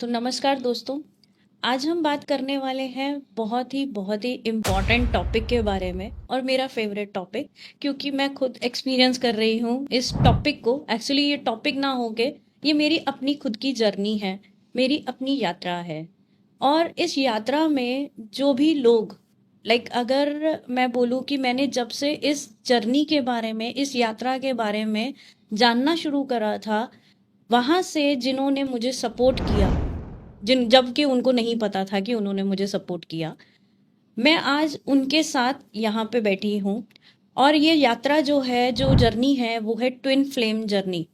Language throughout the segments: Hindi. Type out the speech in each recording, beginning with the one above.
तो नमस्कार दोस्तों। आज हम बात करने वाले हैं बहुत ही इम्पॉर्टेंट टॉपिक के बारे में, और मेरा फेवरेट टॉपिक, क्योंकि मैं खुद एक्सपीरियंस कर रही हूँ इस टॉपिक को। एक्चुअली ये टॉपिक ना हो के ये मेरी अपनी खुद की जर्नी है, मेरी अपनी यात्रा है। और इस यात्रा में जो भी लोग, अगर मैं बोलूँ कि मैंने जब से इस जर्नी के बारे में, इस यात्रा के बारे में जानना शुरू करा था, वहाँ से जिन्होंने मुझे सपोर्ट किया, जिन जबकि उनको नहीं पता था कि उन्होंने मुझे सपोर्ट किया, मैं आज उनके साथ यहाँ पे बैठी हूँ। और ये यात्रा जो है, जो जर्नी है, वो है ट्विन फ्लेम जर्नी।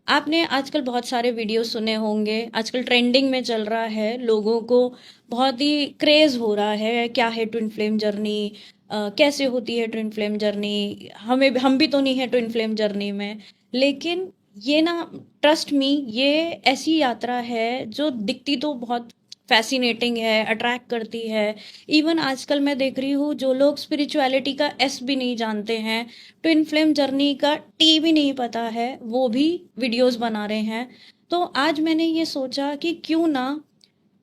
आपने आजकल बहुत सारे वीडियो सुने होंगे, आजकल ट्रेंडिंग में चल रहा है, लोगों को बहुत ही क्रेज हो रहा है, क्या है ट्विन फ्लेम जर्नी, कैसे होती है ट्विन फ्लेम जर्नी, हम भी तो नहीं है ट्विन फ्लेम जर्नी में। लेकिन ये ना, ट्रस्ट मी, ये ऐसी यात्रा है जो दिखती तो बहुत फैसिनेटिंग है, अट्रैक्ट करती है। इवन आजकल मैं देख रही हूँ जो लोग स्पिरिचुअलिटी का एस भी नहीं जानते हैं, ट्विन फ्लेम जर्नी का टी भी नहीं पता है, वो भी वीडियोस बना रहे हैं। तो आज मैंने ये सोचा कि क्यों ना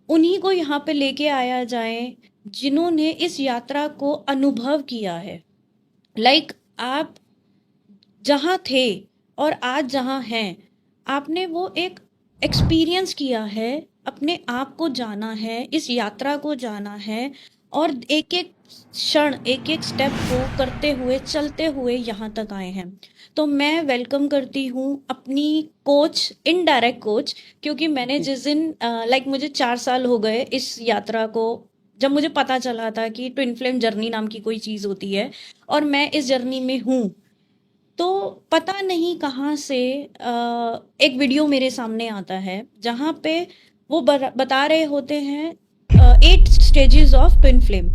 उन्हीं को यहाँ पे लेके आया जाए जिन्होंने इस यात्रा को अनुभव किया है। आप जहाँ थे और आज जहाँ हैं, आपने वो एक एक्सपीरियंस किया है, अपने आप को जाना है, इस यात्रा को जाना है, और एक एक क्षण, एक एक स्टेप को करते हुए, चलते हुए यहाँ तक आए हैं। तो मैं वेलकम करती हूँ अपनी कोच, इनडायरेक्ट कोच, क्योंकि मैंने जिस दिन मुझे 4 साल हो गए इस यात्रा को, जब मुझे पता चला था कि ट्विन फ्लेम जर्नी नाम की कोई चीज़ होती है और मैं इस जर्नी में हूँ। तो पता नहीं कहाँ से एक वीडियो मेरे सामने आता है जहाँ पे वो बता रहे होते हैं 8 स्टेजेस ऑफ ट्विन फ्लेम।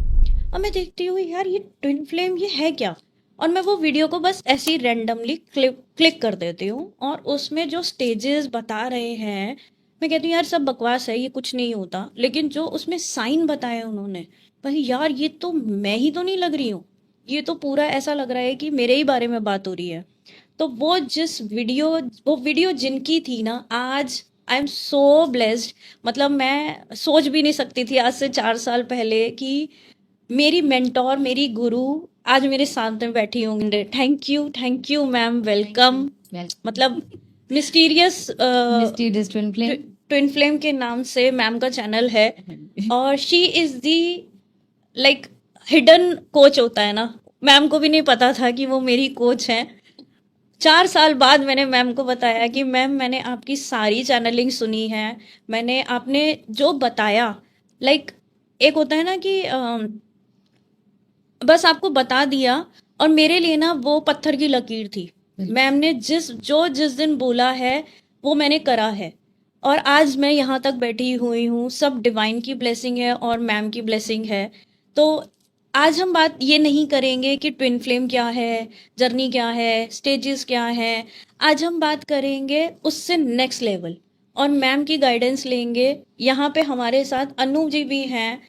और मैं देखती हूँ, यार ये ट्विन फ्लेम ये है क्या। और मैं वो वीडियो को बस ऐसे ही रैंडमली क्लिक कर देती हूँ, और उसमें जो स्टेजेस बता रहे हैं, मैं कहती हूँ यार सब बकवास है, ये कुछ नहीं होता। लेकिन जो उसमें साइन बताए उन्होंने, भाई यार ये तो मैं ही तो नहीं लग रही हूँ, ये तो पूरा ऐसा लग रहा है कि मेरे ही बारे में बात हो रही है। तो वो वीडियो जिनकी थी ना, आज आई एम सो ब्लेस्ड। मतलब मैं सोच भी नहीं सकती थी आज से 4 साल पहले कि मेरी मेंटोर, मेरी गुरु आज मेरे साथ में बैठी होंगे। Thank you ma'am, welcome. मतलब mysterious mysterious twin flame, twin flame के नाम से मैम का चैनल है। और she is the like hidden coach होता है ना, मैम को भी नहीं पता था कि वो मेरी कोच हैं। 4 साल बाद मैंने मैम को बताया कि मैम मैंने आपकी सारी चैनलिंग सुनी है, मैंने आपने जो बताया, एक होता है ना कि बस आपको बता दिया, और मेरे लिए ना वो पत्थर की लकीर थी। मैम ने जिस दिन बोला है वो मैंने करा है, और आज मैं यहाँ तक बैठी हुई हूँ। सब डिवाइन की ब्लेसिंग है और मैम की ब्लेसिंग है। तो आज हम बात ये नहीं करेंगे कि ट्विन फ्लेम क्या है, जर्नी क्या है, स्टेजेस क्या है। आज हम बात करेंगे उससे नेक्स्ट लेवल, और मैम की गाइडेंस लेंगे। यहाँ पे हमारे साथ अनु जी भी हैं,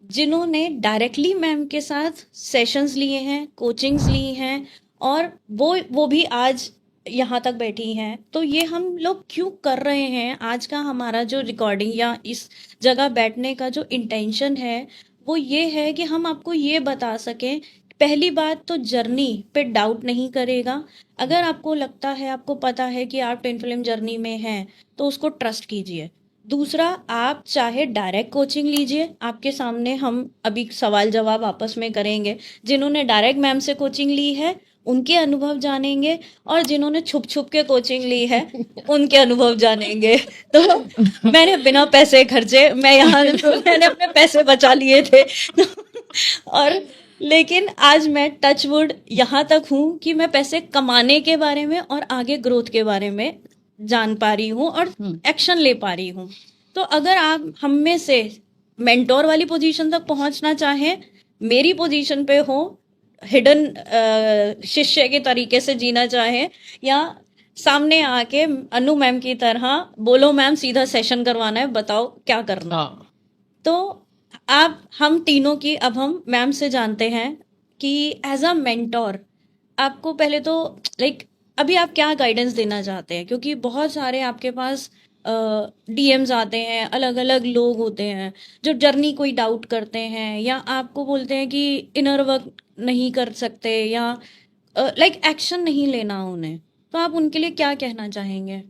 जिन्होंने डायरेक्टली मैम के साथ सेशंस लिए हैं, कोचिंग्स ली हैं, और वो भी आज यहाँ तक बैठी हैं। तो ये हम लोग क्यों कर रहे हैं, आज का हमारा जो रिकॉर्डिंग या इस जगह बैठने का जो इंटेंशन है, वो ये है कि हम आपको ये बता सकें। पहली बात तो जर्नी पे डाउट नहीं करेगा। अगर आपको लगता है, आपको पता है कि आप ट्विन फ्लेम जर्नी में हैं, तो उसको ट्रस्ट कीजिए। दूसरा, आप चाहे डायरेक्ट कोचिंग लीजिए, आपके सामने हम अभी सवाल जवाब आपस में करेंगे। जिन्होंने डायरेक्ट मैम से कोचिंग ली है उनके अनुभव जानेंगे, और जिन्होंने छुप छुप के कोचिंग ली है उनके अनुभव जानेंगे। तो मैंने बिना पैसे खर्चे, मैंने अपने पैसे बचा लिए थे और लेकिन आज मैं टच वुड यहाँ तक हूँ कि मैं पैसे कमाने के बारे में और आगे ग्रोथ के बारे में जान पा रही हूँ और एक्शन ले पा रही हूँ। तो अगर आप हम में से मेंटोर वाली पोजीशन तक पहुंचना चाहें, मेरी पोजीशन पे हो, हिडन शिष्य के तरीके से जीना चाहें, या सामने आके अनु मैम की तरह बोलो मैम सीधा सेशन करवाना है, बताओ क्या करना। तो आप हम तीनों की अब हम मैम से जानते हैं कि एज अ मेंटोर आपको पहले तो अभी आप क्या गाइडेंस देना चाहते हैं, क्योंकि बहुत सारे आपके पास डीएम्स आते हैं, अलग अलग लोग होते हैं जो जर्नी कोई डाउट करते हैं या आपको बोलते हैं कि इनर वर्क नहीं कर सकते या लाइक एक्शन नहीं लेना उन्हें, तो आप उनके लिए क्या कहना चाहेंगे?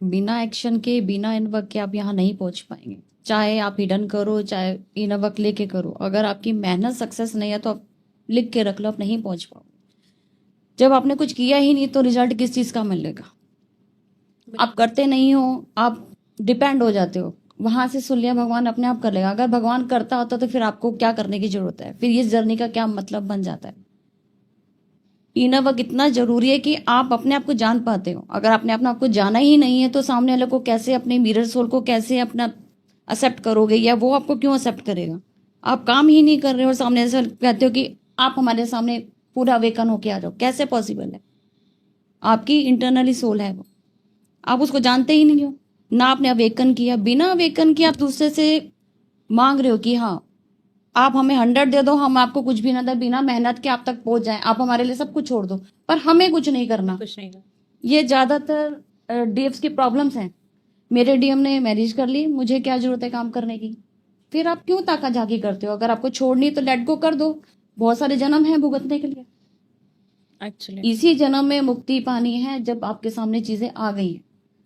बिना एक्शन के, बिना इन वर्क के आप यहाँ नहीं पहुंच पाएंगे। चाहे आप हिडन करो, चाहे इन वर्क लेके करो, अगर आपकी मेहनत सक्सेस नहीं है तो आप लिख के रख लो, आप नहीं पहुंच पाओगे। जब आपने कुछ किया ही नहीं तो रिजल्ट किस चीज का मिलेगा? आप करते नहीं हो, आप डिपेंड हो जाते हो। वहां से सुन लिया भगवान अपने आप कर लेगा। अगर भगवान करता होता तो फिर आपको क्या करने की जरूरत है? फिर इस जर्नी का क्या मतलब बन जाता है? इनर वर्क इतना जरूरी है कि आप अपने आप को जान पाते हो। अगर आपने अपने आप को जाना ही नहीं है तो सामने वाले को कैसे, अपने मिरर सोल को कैसे अपना एक्सेप्ट करोगे, या वो आपको क्यों एक्सेप्ट करेगा? आप काम ही नहीं कर रहे हो और सामने से कहते हो कि आप हमारे सामने पूरा अवेकन होके आ जाओ, कैसे पॉसिबल है? आपकी इंटरनली सोल है वो, आप उसको जानते ही नहीं हो ना। आपने अवेकन किया, बिना अवेकन किया आप दूसरे से मांग रहे हो कि हाँ आप हमें 100 दे दो, हम आपको कुछ भी ना दे, बिना मेहनत के आप तक पहुंच जाएं, आप हमारे लिए सब कुछ छोड़ दो, पर हमें कुछ नहीं करना। कुछ नहीं। ये ज्यादातर डीएफ्स की प्रॉब्लम्स हैं। मेरे डीएम ने मैरिज कर ली, मुझे क्या जरूरत है काम करने की? फिर आप क्यों ताका झाकी करते हो? अगर आपको छोड़नी तो लेट गो कर दो। बहुत सारे जन्म हैं भुगतने के लिए। एक्चुअली इसी जन्म में मुक्ति पानी है जब आपके सामने चीजें आ गई हैं।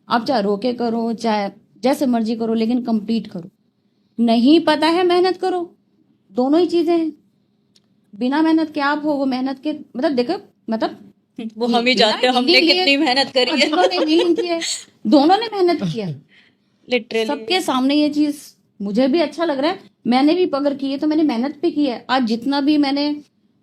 आप चाहे रोके करो, चाहे जैसे मर्जी करो, लेकिन कंप्लीट करो। नहीं पता है, मेहनत करो। दोनों ही चीजें हैं। बिना मेहनत के आप हो, वो मेहनत के मतलब देखो, मतलब वो हम ही जानते हैं हमने कितनी मेहनत करी है। दोनों ने हीलिंग की है, दोनों ने मेहनत की है। लिटरली सबके सामने ये चीज मुझे भी अच्छा लग रहा है। मैंने भी अगर की है तो मैंने मेहनत भी की है। आज जितना भी मैंने,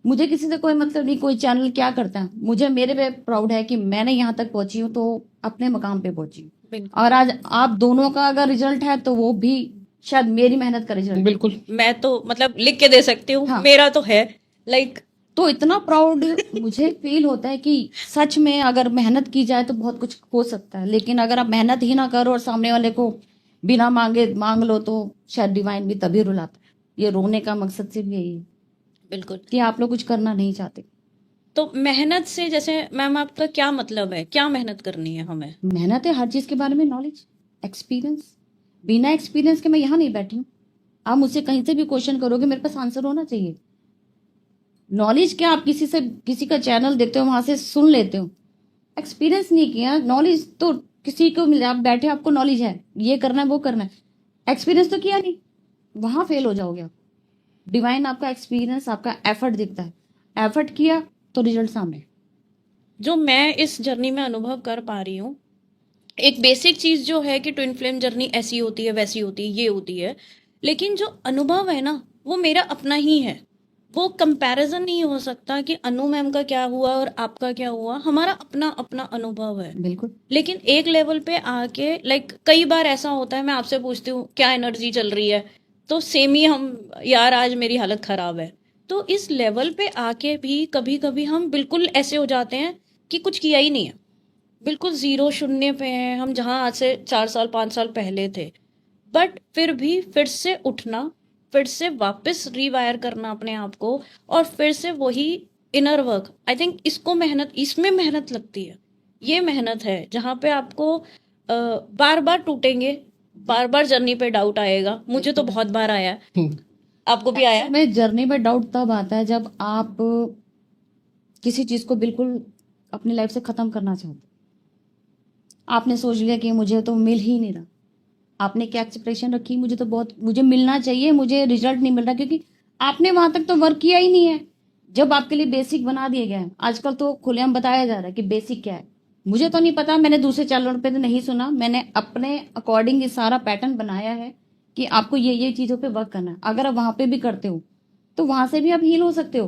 मुझे किसी से कोई मतलब नहीं, कोई चैनल क्या करता है, मुझे मेरे पे प्राउड है कि मैंने यहाँ तक पहुंची हूँ, तो अपने मकाम पे पहुंची हूँ। बिल्कुल। और आज आप दोनों का अगर रिजल्ट है तो वो भी शायद मेरी मेहनत का रिजल्ट। बिल्कुल। मैं तो मतलब लिख के दे सकती हूँ, हाँ। मेरा तो है लाइक। तो इतना प्राउड मुझे फील होता है कि सच में अगर मेहनत की जाए तो बहुत कुछ हो सकता है। लेकिन अगर आप मेहनत ही ना करो और सामने वाले को बिना मांगे मांग लो तो शायद डिवाइन भी तभी रुलाता है। ये रोने का मकसद सिर्फ यही है बिल्कुल। कि आप लोग कुछ करना नहीं चाहते। तो मेहनत से जैसे मैम आपका क्या मतलब है, क्या मेहनत करनी है हमें? मेहनत है हर चीज के बारे में नॉलेज, एक्सपीरियंस। बिना एक्सपीरियंस के मैं यहाँ नहीं बैठी हूँ। आप मुझसे कहीं से भी क्वेश्चन करोगे, मेरे पास आंसर होना चाहिए। नॉलेज क्या, आप किसी का चैनल देखते हो, वहां से सुन लेते हो, एक्सपीरियंस नहीं किया। नॉलेज तो किसी को मिले, आप बैठे आपको नॉलेज है, ये करना है वो करना है, एक्सपीरियंस तो किया नहीं, वहां फेल हो जाओगे आप। डिवाइन आपका एक्सपीरियंस, आपका एफर्ट दिखता है। एफर्ट किया तो रिजल्ट सामने। जो मैं इस जर्नी में अनुभव कर पा रही हूँ, एक बेसिक चीज जो है कि ट्विन फ्लेम जर्नी ऐसी होती है, वैसी होती है, ये होती है, लेकिन जो अनुभव है ना वो मेरा अपना ही है। वो कंपैरिजन नहीं हो सकता कि अनु मैम का क्या हुआ और आपका क्या हुआ, हमारा अपना अपना अनुभव है। बिल्कुल। लेकिन एक लेवल पे आके लाइक कई बार ऐसा होता है, मैं आपसे पूछती हूँ क्या एनर्जी चल रही है, तो सेम ही हम, यार आज मेरी हालत खराब है। तो इस लेवल पे आके भी कभी कभी हम बिल्कुल ऐसे हो जाते हैं कि कुछ किया ही नहीं है, बिल्कुल जीरो शून्य पे हैं हम, जहाँ आज से 4 साल 5 साल पहले थे। बट फिर भी फिर से उठना, फिर से वापस रिवायर करना अपने आप को, और फिर से वही इनर वर्क। आई थिंक इसको मेहनत, इसमें मेहनत लगती है। ये मेहनत है जहाँ पे आपको बार बार टूटेंगे, बार बार जर्नी पे डाउट आएगा। मुझे तो बहुत बार आया है, आपको भी आया है? में जर्नी में डाउट तब आता है जब आप किसी चीज को बिल्कुल अपनी लाइफ से खत्म करना चाहते। आपने सोच लिया कि मुझे तो मिल ही नहीं रहा। आपने क्या एक्सपेक्टेशन रखी, मुझे तो बहुत, मुझे मिलना चाहिए, मुझे रिजल्ट नहीं मिल रहा, क्योंकि आपने वहां तक तो वर्क किया ही नहीं है। जब आपके लिए बेसिक बना दिए गए हैं, आजकल तो खुलेआम बताया जा रहा है कि बेसिक क्या है। मुझे तो नहीं पता, मैंने दूसरे चैनलों पे तो नहीं सुना, मैंने अपने अकॉर्डिंग ये सारा पैटर्न बनाया है कि आपको ये चीजों पे वर्क करना है। अगर आप वहां पे भी करते हो तो वहां से भी आप हील हो सकते हो।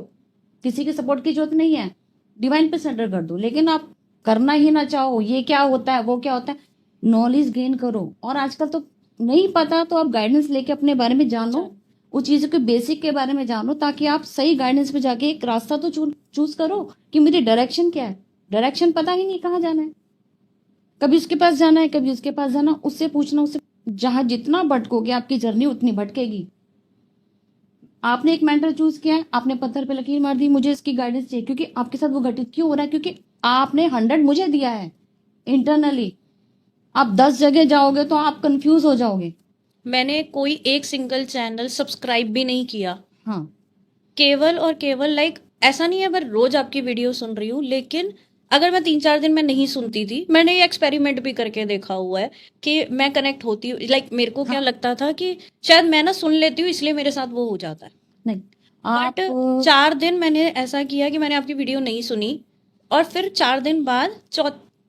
किसी के सपोर्ट की जरूरत नहीं है, डिवाइन पे सेंटर कर दो। लेकिन आप करना ही ना चाहो, ये क्या होता है वो क्या होता है, नॉलेज गेन करो। और आजकल तो नहीं पता तो आप गाइडेंस लेके अपने बारे में जानो, उस चीजों के बेसिक के बारे में जानो, ताकि आप सही गाइडेंस पे जाके एक रास्ता तो चूज करो कि मेरी डायरेक्शन क्या है। डायरेक्शन पता ही नहीं कहाँ जाना है, कभी उसके पास जाना है, कभी उसके पास जाना, उससे पूछना, उससे जहां जितना भटकोगे आपकी जर्नी उतनी भटकेगी। आपने एक मेंटर चूज किया है, आपने पत्थर पे लकीर मार दी, मुझे इसकी गाइडेंस चाहिए, क्योंकि आपके साथ वो घटित क्यों हो रहा है, क्योंकि आपने 100 मुझे दिया है इंटरनली। आप 10 जगह जाओगे तो आप कंफ्यूज हो जाओगे। मैंने कोई एक सिंगल चैनल सब्सक्राइब भी नहीं किया, हाँ, केवल और केवल लाइक ऐसा नहीं है मैं रोज आपकी वीडियो सुन रही हूँ, लेकिन अगर मैं 3-4 दिन में नहीं सुनती थी, मैंने ये एक्सपेरिमेंट भी करके देखा हुआ है कि मैं कनेक्ट होती हूँ। लाइक मेरे को क्या लगता था कि शायद मैं ना सुन लेती हूँ इसलिए मेरे साथ वो हो जाता है। नहीं बट आप 4 दिन मैंने ऐसा किया कि मैंने आपकी वीडियो नहीं सुनी, और फिर 4 दिन बाद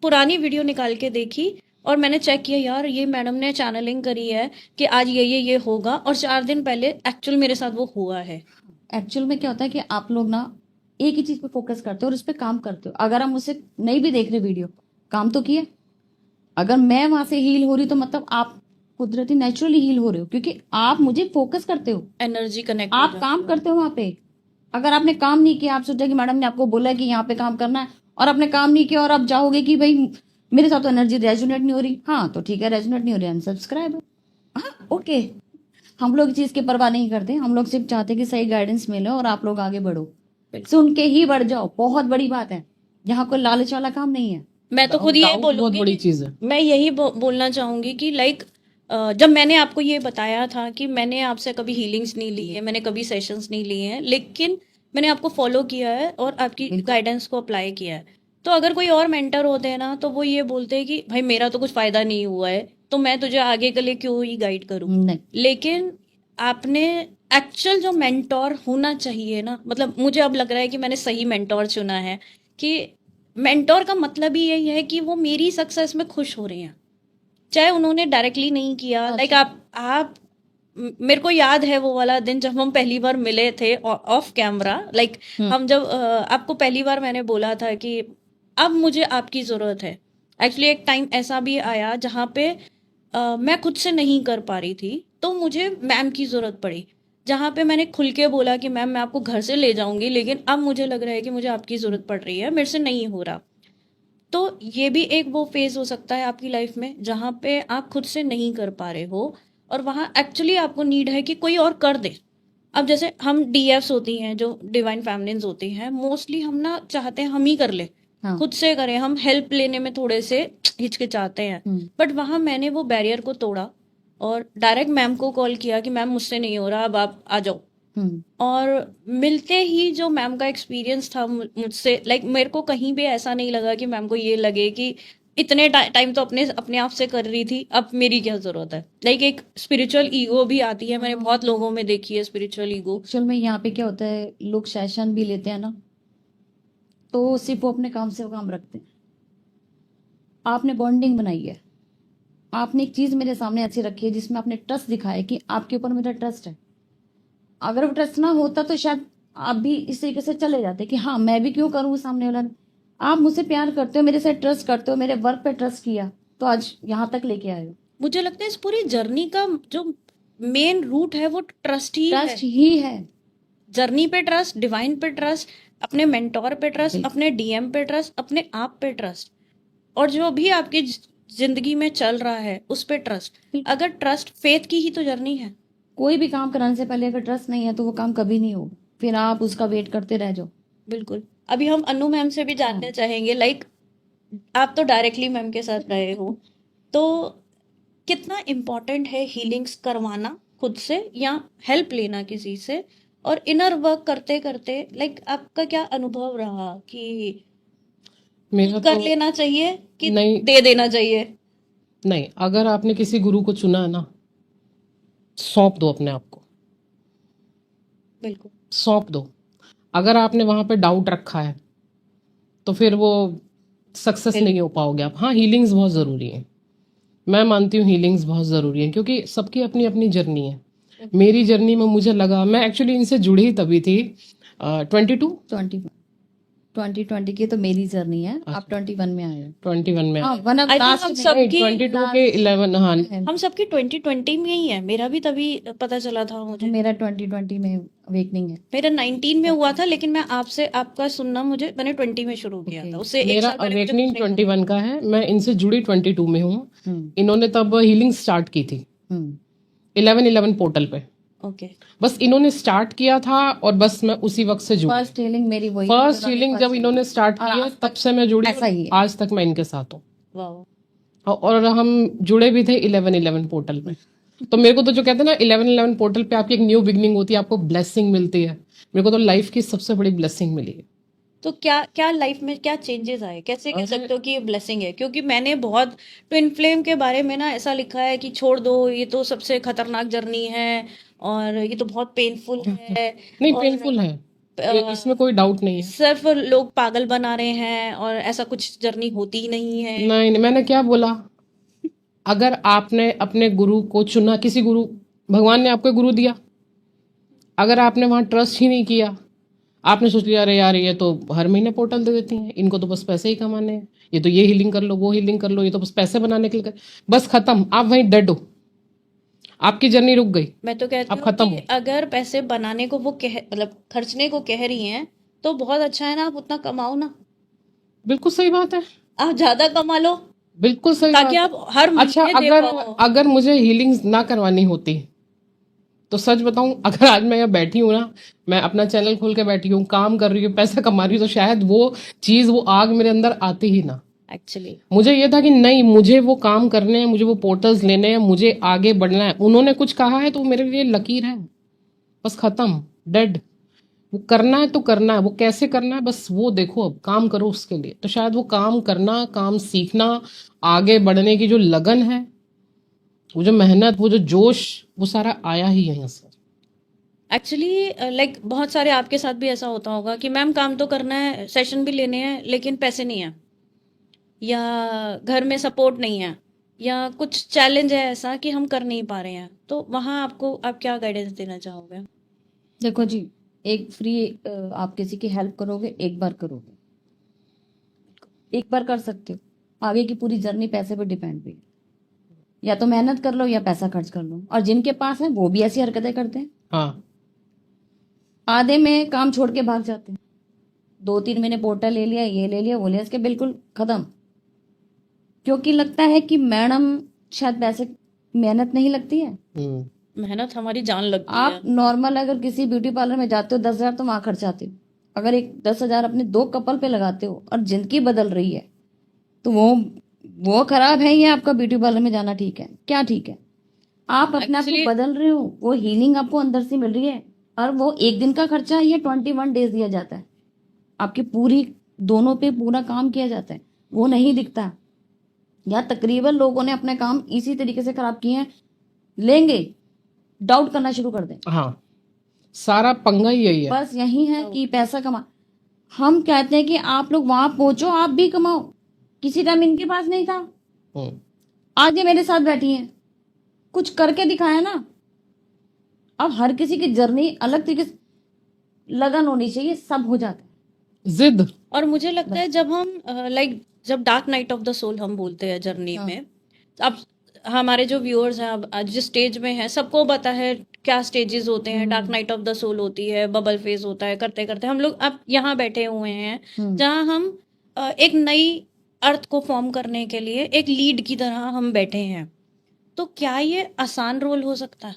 पुरानी वीडियो निकाल के देखी और मैंने चेक किया, यार ये मैडम ने चैनलिंग करी है कि आज ये होगा, और 4 दिन पहले एक्चुअल मेरे साथ वो हुआ है। एक्चुअल में क्या होता है कि आप लोग ना एक ही चीज पे फोकस करते हो और उस पर काम करते हो। अगर हम मुझसे नहीं भी देख रहे वीडियो, काम तो किया। अगर मैं वहां से हील हो रही तो मतलब आप कुदरती नेचुरली हील हो रहे हो, क्योंकि आप मुझे फोकस करते हो, एनर्जी कनेक्ट आप काम करते हो वहां पे। अगर आपने काम नहीं किया, आप सोचा कि मैडम ने आपको बोला कि यहाँ पे काम करना है, और आपने काम नहीं किया और आप जाओगे कि भाई मेरे साथ तो एनर्जी रेजोनेट नहीं हो रही, हाँ तो ठीक है, रेजोनेट नहीं हो रही, अनसब्सक्राइब। हाँ ओके, हम लोग इस चीज की परवाह नहीं करते, हम लोग सिर्फ चाहते हैं कि सही गाइडेंस मिले और आप लोग आगे बढ़ो, सुन के ही बढ़ जाओ, बहुत बड़ी बात है। यहाँ कोई लालच वाला काम नहीं है। मैं तो खुद यही डाउट बहुत बोलूंगी, बड़ी चीज है। मैं यही बोलना चाहूंगी कि लाइक जब मैंने आपको ये बताया था कि मैंने आपसे कभी हीलिंग्स नहीं ली है, मैंने कभी सेशंस नहीं लिए हैं, लेकिन मैंने आपको फॉलो किया है और आपकी गाइडेंस को अप्लाई किया है। तो अगर कोई और मेंटर होते हैं ना, तो वो ये बोलते हैं कि भाई मेरा तो कुछ फायदा नहीं हुआ है, तो मैं तुझे आगे के लिए क्यों ही गाइड करूं। नहीं, लेकिन आपने एक्चुअल जो मेंटोर होना चाहिए ना, मतलब मुझे अब लग रहा है कि मैंने सही मेंटोर चुना है, कि मेंटोर का मतलब ही यही है कि वो मेरी सक्सेस में खुश हो रहे हैं, चाहे उन्होंने डायरेक्टली नहीं किया। लाइक आप मेरे को याद है वो वाला दिन जब हम पहली बार मिले थे ऑफ कैमरा। लाइक हम जब आपको पहली बार मैंने बोला था कि अब मुझे आपकी ज़रूरत है। एक्चुअली एक टाइम ऐसा भी आया जहाँ पे मैं खुद से नहीं कर पा रही थी, तो मुझे मैम की ज़रूरत पड़ी, जहाँ पे मैंने खुल के बोला कि मैम मैं आपको घर से ले जाऊंगी, लेकिन अब मुझे लग रहा है कि मुझे आपकी ज़रूरत पड़ रही है, मेरे से नहीं हो रहा। तो ये भी एक वो फेज हो सकता है आपकी लाइफ में जहाँ पे आप खुद से नहीं कर पा रहे हो, और वहाँ एक्चुअली आपको नीड है कि कोई और कर दे। अब जैसे हम डीएफ्स होती हैं, जो डिवाइन फेमिनिन्स होती हैं, मोस्टली हम ना चाहते हैं हम ही कर ले, हाँ, खुद से करें, हम हेल्प लेने में थोड़े से हिचकिचाते हैं। बट वहाँ मैंने वो बैरियर को तोड़ा और डायरेक्ट मैम को कॉल किया कि मैम मुझसे नहीं हो रहा, अब आप आ जाओ। और मिलते ही जो मैम का एक्सपीरियंस था मुझसे, लाइक मेरे को कहीं भी ऐसा नहीं लगा कि मैम को ये लगे कि इतने टाइम तो अपने अपने आप से कर रही थी, अब मेरी क्या जरूरत है। लाइक एक स्पिरिचुअल ईगो भी आती है, मैंने बहुत लोगों में देखी है स्पिरिचुअल ईगो। एक्चुअल में यहाँ पे क्या होता है, लोग सेशन भी लेते हैं ना, तो सिर्फ वो अपने काम से वो काम रखते हैं। आपने बॉन्डिंग बनाई है, आपने एक चीज मेरे सामने ऐसी रखी है जिसमें आपने ट्रस्ट दिखाया कि आपके ऊपर मेरा ट्रस्ट है। अगर वो ट्रस्ट ना होता तो शायद आप भी इस तरीके से चले जाते कि हाँ मैं भी क्यों करूँ सामने वाला ने। आप मुझसे प्यार करते हो, मेरे से ट्रस्ट करते हो, मेरे वर्क पे ट्रस्ट किया, तो आज यहाँ तक लेके आए हो। मुझे लगता है इस पूरी जर्नी का जो मेन रूट है वो ट्रस्ट ही है। ट्रस्ट ही है। जर्नी पे ट्रस्ट, डिवाइन पे ट्रस्ट, अपने मेंटोर पे ट्रस्ट, अपने डीएम पे ट्रस्ट, अपने आप पे ट्रस्ट, और जो भी आपकी जिंदगी में चल रहा है उस पे ट्रस्ट। अगर ट्रस्ट, फेथ की ही तो जर्नी है। कोई भी काम कराने से पहले अगर ट्रस्ट नहीं है तो वो काम कभी नहीं होगा, फिर आप उसका वेट करते रह जाओ। बिल्कुल। अभी हम अनु मैम से भी जानना चाहेंगे, लाइक आप तो डायरेक्टली मैम के साथ रहे हो, तो कितना इम्पोर्टेंट है हीलिंग्स करवाना खुद से या हेल्प लेना किसी से, और इनर वर्क करते करते लाइक आपका क्या अनुभव रहा कि मेरा कर तो लेना चाहिए कि नहीं, दे देना चाहिए? नहीं, अगर आपने किसी गुरु को चुना है ना, सौंप दो अपने आप को, बिल्कुल। सौंप दो। अगर आपने वहां पे डाउट रखा है तो फिर वो सक्सेस नहीं हो पाओगे आप। हाँ, हीलिंग्स बहुत ज़रूरी है, मैं मानती हूँ हीलिंग्स बहुत ज़रूरी है, क्योंकि सबकी अपनी अपनी जर्नी है। मेरी जर्नी में मुझे लगा, मैं एक्चुअली इनसे जुड़ी तभी थी 2020 की तो मेरी जर्नी है, आप 21 में आए हो। 21 में हाँ, one of I think last हम में। सब- नहीं, सबकी 22 के 11, हाँ, हम सबकी 2020 में ही है, मेरा भी तभी पता चला था मुझे। मेरा 2020 में अवेकनिंग है। मेरा 19 में हुआ था, लेकिन मैं आपसे आपका सुनना मैंने 20 में शुरू किया था, उससे एक मेरा साल पहले मुझे अवेकनिंग कुछ नहीं 21 का है, मैं इनसे जुड़ी 22 में हूँ। हम्म, इन्होंने तब हीलिंग स्टार्ट की थी 1111 पोर्टल पे। ओके। बस इन्होंने स्टार्ट किया था और बस मैं उसी वक्त से जुड़ी। फर्स्ट हीलिंग मेरी वही। फर्स्ट हीलिंग जब इन्होंने स्टार्ट और किया आज तब से मैं जुड़ी, ऐसा ही है। आज तक मैं इनके साथ हूँ। वाह। और हम जुड़े भी थे 1111 पोर्टल में। तो मेरे को तो जो कहते हैं ना 1111 पोर्टल पे आपकी एक न्यू बिगनिंग होती है, आपको ब्लेसिंग मिलती है। मेरे को तो लाइफ की सबसे बड़ी ब्लेसिंग मिली है। तो क्या क्या लाइफ में क्या चेंजेस आए, कैसे कह सकते हो कि ये ब्लेसिंग है? क्योंकि मैंने बहुत ट्विन फ्लेम के बारे में ना ऐसा लिखा है कि छोड़ दो, ये तो सबसे खतरनाक जर्नी है और ये तो बहुत पेनफुल है नहीं, और पेनफुल है, इसमें कोई डाउट नहीं है। सिर्फ लोग पागल बना रहे हैं और ऐसा कुछ जर्नी होती ही नहीं है। नहीं नहीं, मैंने क्या बोला? अगर आपने अपने गुरु को चुना, किसी गुरु, भगवान ने आपको गुरु दिया, अगर आपने वहां ट्रस्ट ही नहीं किया, आपने सोच लिया अरे यार ये तो हर महीने पोर्टल दे देती हैं, इनको तो बस पैसे ही कमाने हैं, ये तो ये हीलिंग कर लो, वो हीलिंग कर लो, ये तो बस पैसे बनाने के लिए बस खत्म, आप वहीं डेड हो, आपकी जर्नी रुक गई, मैं तो कहती आप हूँ खत्म कि हो। अगर पैसे बनाने को वो कह मतलब खर्चने को कह रही हैं तो बहुत अच्छा है ना, आप उतना कमाओ ना, बिल्कुल सही बात है, आप ज्यादा कमा लो बिल्कुल सही ताकि बात आप हर है। अच्छा, महीने दे अगर पाओ। अगर मुझे हीलिंग्स ना करवानी होती तो सच बताऊं, अगर आज मैं यहाँ बैठी हूँ ना, मैं अपना चैनल खोल के बैठी हूँ, काम कर रही हूँ, पैसा कमा रही हूँ, तो शायद वो चीज, वो आग मेरे अंदर आती ही ना। एक्चुअली मुझे ये था कि नहीं, मुझे वो काम करने हैं, मुझे वो पोर्टल्स लेने हैं, मुझे आगे बढ़ना है। उन्होंने कुछ कहा है तो मेरे लिए लकीर है, बस खत्म, डेड। वो करना है तो करना है, वो कैसे करना है बस वो देखो, अब काम करो उसके लिए। तो शायद वो काम करना, काम सीखना, आगे बढ़ने की जो लगन है, वो जो मेहनत, वो जो जोश, वो सारा आया ही यहाँ से। एक्चुअली लाइक बहुत सारे आपके साथ भी ऐसा होता होगा कि मैम काम तो करना है, सेशन भी लेने हैं, लेकिन पैसे नहीं है या घर में सपोर्ट नहीं है या कुछ चैलेंज है ऐसा कि हम कर नहीं पा रहे हैं, तो वहाँ आपको आप क्या गाइडेंस देना चाहोगे? देखो जी, एक फ्री आप किसी की हेल्प करोगे, एक बार करोगे, एक बार कर सकते हो, आगे की पूरी जर्नी पैसे पे डिपेंड भी है। या तो मेहनत कर लो या पैसा खर्च कर लो। और जिनके पास है वो भी ऐसी हरकतें करते हैं, हाँ, आधे में काम छोड़ के भाग जाते हैं। 2-3 महीने पोर्टल ले लिया, ये ले लिया, वो ले लिया, इसके बिल्कुल खत्म। क्योंकि लगता है कि मैडम शायद पैसे, मेहनत नहीं लगती है। मेहनत हमारी जान लगती आप है। नॉर्मल अगर किसी ब्यूटी पार्लर में जाते हो 10,000 तो वहां खर्चाते हो। अगर एक 10,000 अपने 2 कपल पे लगाते हो और जिंदगी बदल रही है, तो वो खराब है या आपका ब्यूटी पार्लर में जाना ठीक है? क्या ठीक है? आप अपने आप को Actually- बदल रहे हो, वो हीलिंग आपको अंदर से मिल रही है। और वो एक दिन का खर्चा है या 21 डेज दिया जाता है, आपकी पूरी दोनों पे पूरा काम किया जाता है, वो नहीं दिखता। या तकरीबन लोगों ने अपने काम इसी तरीके से खराब किए हैं। लेंगे, डाउट करना शुरू कर दें, हाँ, सारा पंगा ही यही है। बस यही है कि पैसा कमा। हम कहते हैं कि आप लोग वहां पहुंचो, आप भी कमाओ। किसी टाइम इनके पास नहीं था, हम्म, आज ये मेरे साथ बैठी हैं, कुछ करके दिखाया ना। अब हर किसी की जर्नी अलग तरीके से, लगन होनी चाहिए, सब हो जाता है। जिद। और मुझे लगता है जब हम लाइक जब dark night of the soul हम बोलते हैं जर्नी हाँ। में, अब हमारे जो व्यूअर्स हैं अब आज जिस स्टेज में है सबको पता है क्या स्टेजेस होते हैं। Dark night of the soul होती है, बबल फेज होता है, करते करते हम लोग अब यहाँ बैठे हुए हैं जहाँ हम एक नई अर्थ को फॉर्म करने के लिए एक लीड की तरह हम बैठे हैं। तो क्या ये आसान रोल हो सकता है?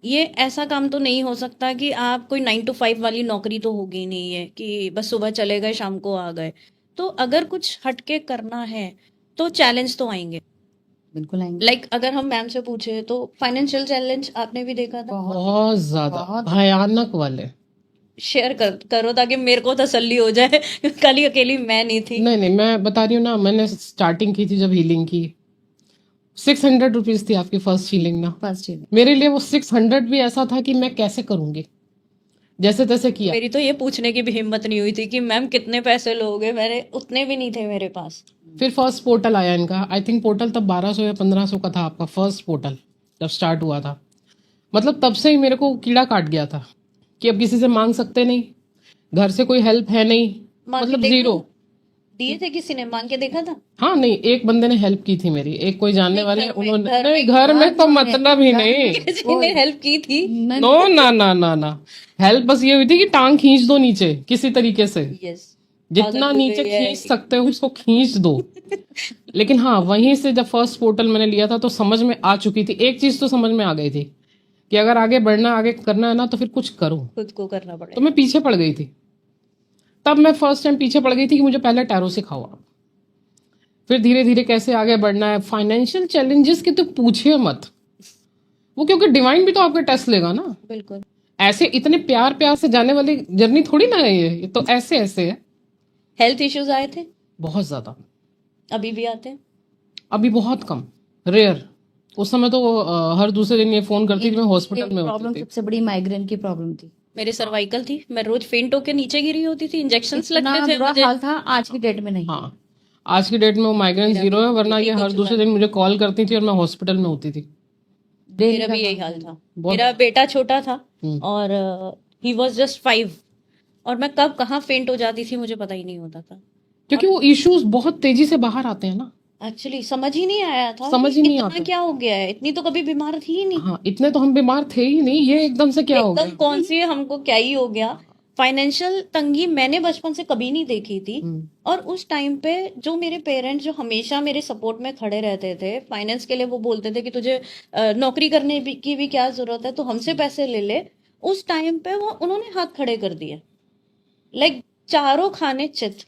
ये ऐसा काम तो नहीं हो सकता कि आप कोई 9 to 5 वाली नौकरी तो होगी नहीं है कि बस सुबह चले गए शाम को आ गए। तो अगर कुछ हटके करना है तो चैलेंज तो आएंगे। बिल्कुल आएंगे। लाइक अगर हम मैम से पूछे तो फाइनेंशियल चैलेंज आपने भी देखा था, बहुत ज्यादा बहुत। भयानक वाले। शेयर करो ताकि मेरे को तसल्ली हो जाए कल ही अकेली मैं नहीं थी। नहीं नहीं, मैं बता रही हूँ ना, मैंने स्टार्टिंग की थी जब हीलिंग की, 600 रुपीज थी आपकी फर्स्ट हीलिंग ना। फर्स्ट चीज मेरे लिए वो 600 भी ऐसा था कि मैं कैसे करूंगी, जैसे तैसे किया। मेरी तो ये पूछने की भी हिम्मत नहीं हुई थी कि मैम कितने पैसे लोगे, मेरे उतने भी नहीं थे मेरे पास। फिर फर्स्ट पोर्टल आया इनका, आई थिंक पोर्टल तब 1200 या 1500 का था आपका फर्स्ट पोर्टल जब स्टार्ट हुआ था। मतलब तब से ही मेरे को कीड़ा काट गया था कि अब किसी से मांग सकते नहीं, घर से कोई हेल्प है नहीं, मांग के मतलब देखा? जीरो। दिए थे किसी ने? मांग के देखा था? हाँ नहीं, एक बंदे ने हेल्प की थी मेरी, एक कोई जानने वाले, घर में- उन्होंने घर में- नहीं, घर में तो मतलब ही नहीं। किसी ने हेल्प की थी? नो ना ना ना ना, हेल्प बस ये हुई थी कि टांग खींच दो नीचे किसी तरीके से, यस, जितना नीचे खींच सकते हो उसको खींच दो। लेकिन हाँ, वहीं से जब फर्स्ट पोर्टल मैंने लिया था तो समझ में आ चुकी थी, एक चीज तो समझ में आ गई थी कि अगर आगे बढ़ना, आगे करना है ना, तो फिर कुछ करो। खुद को करना तो पड़ेगा। मैं पीछे पड़ गई थी, तब मैं फर्स्ट टाइम पीछे पड़ गई थी कि मुझे पहले टैरो सिखाओ आप। फिर धीरे धीरे कैसे आगे बढ़ना है। फाइनेंशियल चैलेंजेस की तो पूछिए मत, वो क्योंकि डिवाइन भी तो आपके टेस्ट लेगा ना। बिल्कुल। ऐसे इतने प्यार प्यार से जाने वाली जर्नी थोड़ी ना है ये तो ऐसे ऐसे है। हेल्थ इश्यूज आए थे, बहुत ज्यादा। अभी भी आते हैं। अभी बहुत कम, रेयर। उस समय तो हर दूसरे दिन ये फोन करती थी, मैं हॉस्पिटल में प्रॉब्लम होती थी। सबसे बड़ी माइग्रेन की प्रॉब्लम थी। मेरे सर्वाइकल थी, मैं रोज फेंट होके नीचे गिरी होती थी, इंजेक्शंस इतना लगते थे बुरा मुझे। हाल था, आज की डेट में नहीं। हाँ, आज की डेट में वो माइग्रेन मेरा जीरो है, वरना ठीक ये हो हर चुका दूसरे है। दिन मुझे कॉल करती थी और मैं हॉस्पिटल में होती थी। डेली मेरा का भी यही काम हाल है। था। बहुत। मेरा बेटा छोटा था हम्म। और ही वॉज जस्ट 5, और मैं कब कहाँ फेंट हो जाती थी मुझे पता ही नहीं होता था। क्योंकि वो इश्यूज बहुत तेजी से बाहर आते हैं ना, एक्चुअली समझ ही नहीं आया था कि समझ ही नहीं इतना आता। क्या हो गया है, इतनी तो कभी बीमार थी ही नहीं। हाँ, इतने तो हम बीमार थे ही नहीं, ये एकदम से क्या हो एकदम गया। कौन सी हमको क्या ही हो गया। फाइनेंशियल तंगी मैंने बचपन से कभी नहीं देखी थी। हम्म। और उस टाइम पे जो मेरे पेरेंट्स जो हमेशा मेरे सपोर्ट में खड़े रहते थे फाइनेंस के लिए, वो बोलते थे कि तुझे नौकरी करने की भी क्या जरूरत है, तो हमसे पैसे ले ले। उस टाइम पे वो उन्होंने हाथ खड़े कर दिए, लाइक चारों खाने चित।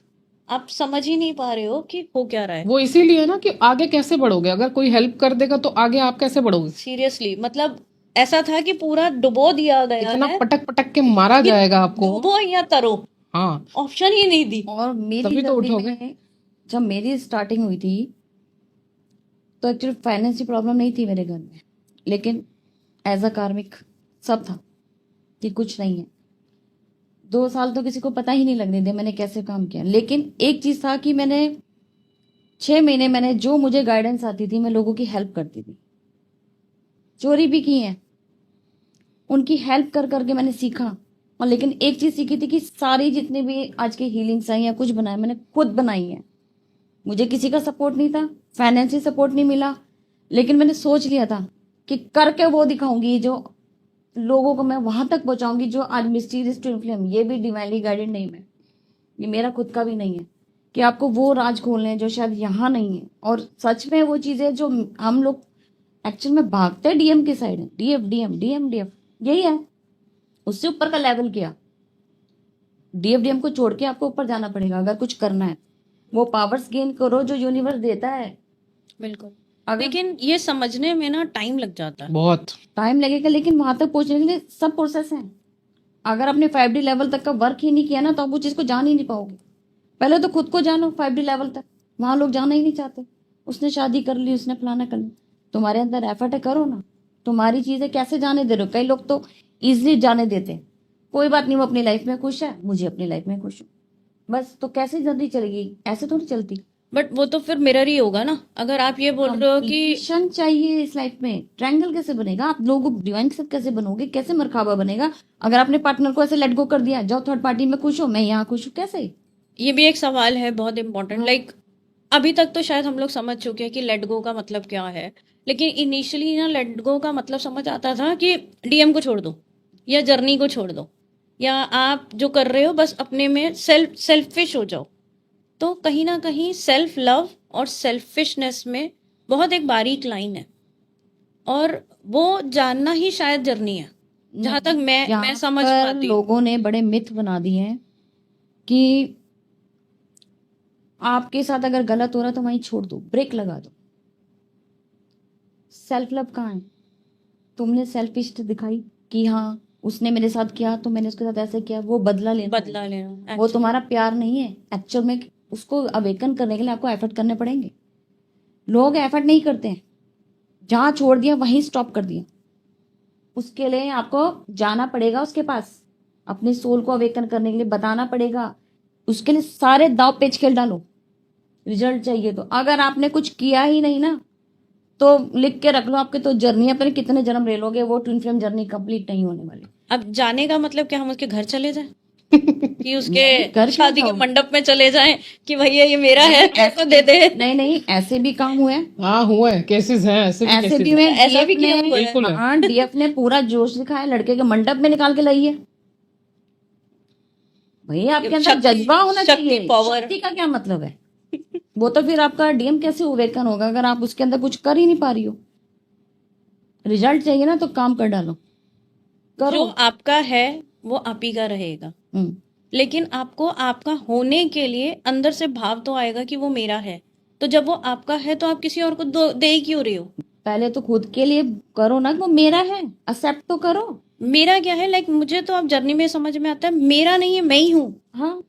आप समझ ही नहीं पा रहे हो कि हो क्या रहा है। वो इसीलिए ना कि आगे कैसे बढ़ोगे, अगर कोई हेल्प कर देगा तो आगे आप कैसे बढ़ोगे। सीरियसली, मतलब ऐसा था कि पूरा डुबो दिया गया इतना है पटक पटक के मारा कि जाएगा आपको। डुबो या तरो, हाँ, ऑप्शन ही नहीं दी। और मेरी तभी तो जर्नी उठोगे। में जब मेरी स्टार्टिंग हुई थी तो एक्चुअली फाइनेंस की प्रॉब्लम नहीं थी मेरे घर में, लेकिन एज अ कार्मिक सब था कि कुछ नहीं है। 2 साल तो किसी को पता ही नहीं लगने दिया मैंने कैसे काम किया। लेकिन एक चीज था कि मैंने 6 महीने मैंने जो मुझे गाइडेंस आती थी मैं लोगों की हेल्प करती थी। चोरी भी की है, उनकी हेल्प कर करके मैंने सीखा। और लेकिन एक चीज सीखी थी कि सारी जितने भी आज के हीलिंग्स हैं या कुछ बनाए मैंने खुद बनाई है। मुझे किसी का सपोर्ट नहीं था, फाइनेंशियल सपोर्ट नहीं मिला, लेकिन मैंने सोच लिया था कि करके वो दिखाऊंगी जो लोगों को मैं वहां तक पहुंचाऊंगी जो आज मिस्टीरियस ट्विन फ्लेम, ये भी डिवाइनली गाइडेड नहीं मैं, ये मेरा खुद का भी नहीं है कि आपको वो राज खोलने हैं जो शायद यहाँ नहीं है। और सच में वो चीजें जो हम लोग एक्चुअल में भागते हैं डीएम की साइड है, डीएफ डीएम डीएम डीएफ यही है। उससे ऊपर का लेवल किया, डीएफ डीएम को छोड़ के आपको ऊपर जाना पड़ेगा अगर कुछ करना है। वो पावर्स गेन करो जो यूनिवर्स देता है। बिल्कुल। अगर लेकिन ये समझने में ना टाइम लग जाता है। बहुत। टाइम लगेगा, लेकिन वहां तक पहुंचने के लिए सब प्रोसेस है। अगर आपने 5D लेवल तक का वर्क ही नहीं किया ना तो आप वो चीज को जान ही नहीं पाओगे। पहले तो खुद को जानो 5D लेवल तक, वहां लोग जाना ही नहीं चाहते। उसने शादी कर ली, उसने फलाना कर ली, तुम्हारे अंदर एफर्ट है, करो ना। तुम्हारी चीजें कैसे जाने दे रहे हो? कई लोग तो इजिली जाने देते हैं, कोई बात नहीं वो अपनी लाइफ में खुश है, मुझे अपनी लाइफ में खुश हूँ, बस। तो कैसे जल्दी चलेगी? ऐसे तो नहीं चलती। बट वो तो फिर मिरर ही होगा ना। अगर आप ये बोल रहे हो कि कंपटीशन चाहिए इस लाइफ में, ट्रायंगल कैसे बनेगा? आप लोग डिवाइन के साथ कैसे बनोगे? कैसे मरकाबा बनेगा अगर आपने पार्टनर को ऐसे लेट गो कर दिया? जाओ थर्ड पार्टी में खुश हो, मैं यहाँ खुश हूँ, कैसे? ये भी एक सवाल है बहुत इंपॉर्टेंट। लाइक अभी तक तो शायद हम लोग समझ चुके हैं कि लेट गो का मतलब क्या है, लेकिन इनिशियली ना लेट गो का मतलब समझ आता था कि डीएम को छोड़ दो या जर्नी को छोड़ दो, या आप जो कर रहे हो बस अपने में सेल्फिश हो जाओ। तो कहीं ना कहीं सेल्फ लव और सेल्फिशनेस में बहुत एक बारीक लाइन है, और वो जानना ही शायद जर्नी है, जहां तक मैं यहाँ समझ पर पाती हूँ। लोगों ने बड़े मिथ बना दिए हैं कि आपके साथ अगर गलत हो रहा है तो वहीं छोड़ दो, ब्रेक लगा दो। सेल्फ लव कहाँ है? तुमने सेल्फिश दिखाई कि हाँ उसने मेरे साथ किया तो मैंने उसके साथ ऐसे किया, वो बदला लेना है। बदला लेना वो तुम्हारा प्यार नहीं है एक्चुअल में। उसको अवेकन करने के लिए आपको एफर्ट करने पड़ेंगे। लोग एफर्ट नहीं करते हैं, जहां छोड़ दिया वहीं स्टॉप कर दिया। उसके लिए आपको जाना पड़ेगा उसके पास, अपने सोल को अवेकन करने के लिए बताना पड़ेगा। उसके लिए सारे दाव पेच खेल डालो, रिजल्ट चाहिए तो। अगर आपने कुछ किया ही नहीं ना तो लिख के रख लो, आपके तो जर्नी अपने कितने जन्म ले लोगे, वो ट्विन फ्लेम जर्नी कंप्लीट नहीं होने वाली। अब जाने का मतलब क्या हम उसके घर चले जाएं कि उसके नहीं, घर क्यों शादी के जाओ? मंडप में चले जाएं कि भैया ये मेरा है तो दे दे। नहीं नहीं, ऐसे भी काम हुए हैं, हाँ, हुआ है, केसेस हैं, ऐसे भी ऐसे केसेस भी हैं। हुए। ऐसा भी किया हुआ है। बिल्कुल है। हाँ, डीएफ ने पूरा जोश दिखाया, लड़के के मंडप में निकाल के लाई है। भैया आपके अंदर शक्ति- जज्बा होना शक्ति, चाहिए। power। शक्ति का क्या मतलब है? वो तो फिर आपका डीएम कैसे अवेकन होगा अगर आप उसके अंदर कुछ कर ही नहीं पा रही हो? रिजल्ट चाहिए ना तो काम कर डालो, जो करो। आपका है वो आप ही का रहेगा, हम्म, लेकिन आपको आपका होने के लिए अंदर से भाव तो आएगा कि वो मेरा है। तो जब वो आपका है तो आप किसी और को दे ही क्यों रहे हो? पहले तो खुद के लिए करो ना, वो मेरा है, एक्सेप्ट तो करो। मेरा क्या है, लाइक मुझे तो अब जर्नी में समझ में आता है मेरा नहीं है, मैं ही हूँ, हाँ,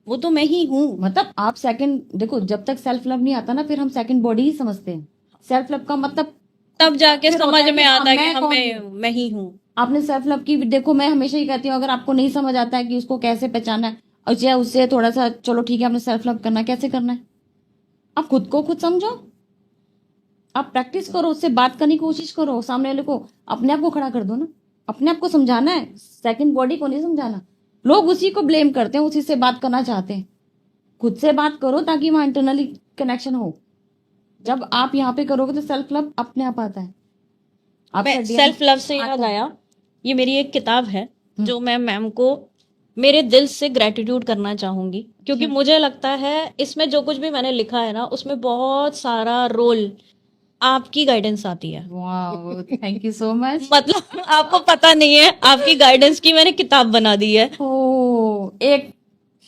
वो तो मैं ही हूँ। मतलब आप सेकंड, देखो जब तक सेल्फ लव नहीं आता ना, फिर हम सेकंड बॉडी ही समझते हैं। सेल्फ लव का मतलब तब जाके फिर समझ होता है में कि आता है कि मैं हम कौन हूँ। मैं ही हूँ। आपने सेल्फ लव की, देखो मैं हमेशा ही कहती हूँ, अगर आपको नहीं समझ आता है कि उसको कैसे पहचाना है, और चाहे उससे थोड़ा सा, चलो ठीक है, आपने सेल्फ लव करना है, कैसे करना है? आप खुद को खुद समझो, आप प्रैक्टिस करो, उससे बात करने की कोशिश करो, सामने वाले को, अपने आप को खड़ा कर दो ना। अपने आप को समझाना है, सेकंड बॉडी को नहीं समझाना। लोग उसी को ब्लेम करते हैं, उसी से बात करना चाहते हैं। खुद से बात करो ताकि वहां इंटरनली कनेक्शन हो। जब आप यहाँ पे करोगे तो सेल्फ लव अपने आप आता है। आपका मैं DM सेल्फ लव से याद आता है। आया, ये मेरी एक किताब है जो मैं मैम को मेरे दिल से ग्रेटिट्यूड करना चाहूंगी, क्योंकि मुझे लगता है इसमें जो कुछ भी मैंने लिखा है ना, उसमें बहुत सारा रोल आपकी गाइडेंस आती है। Wow, thank you so much. मतलब आपको पता नहीं है, आपकी गाइडेंस की मैंने किताब बना दी है। ओ, एक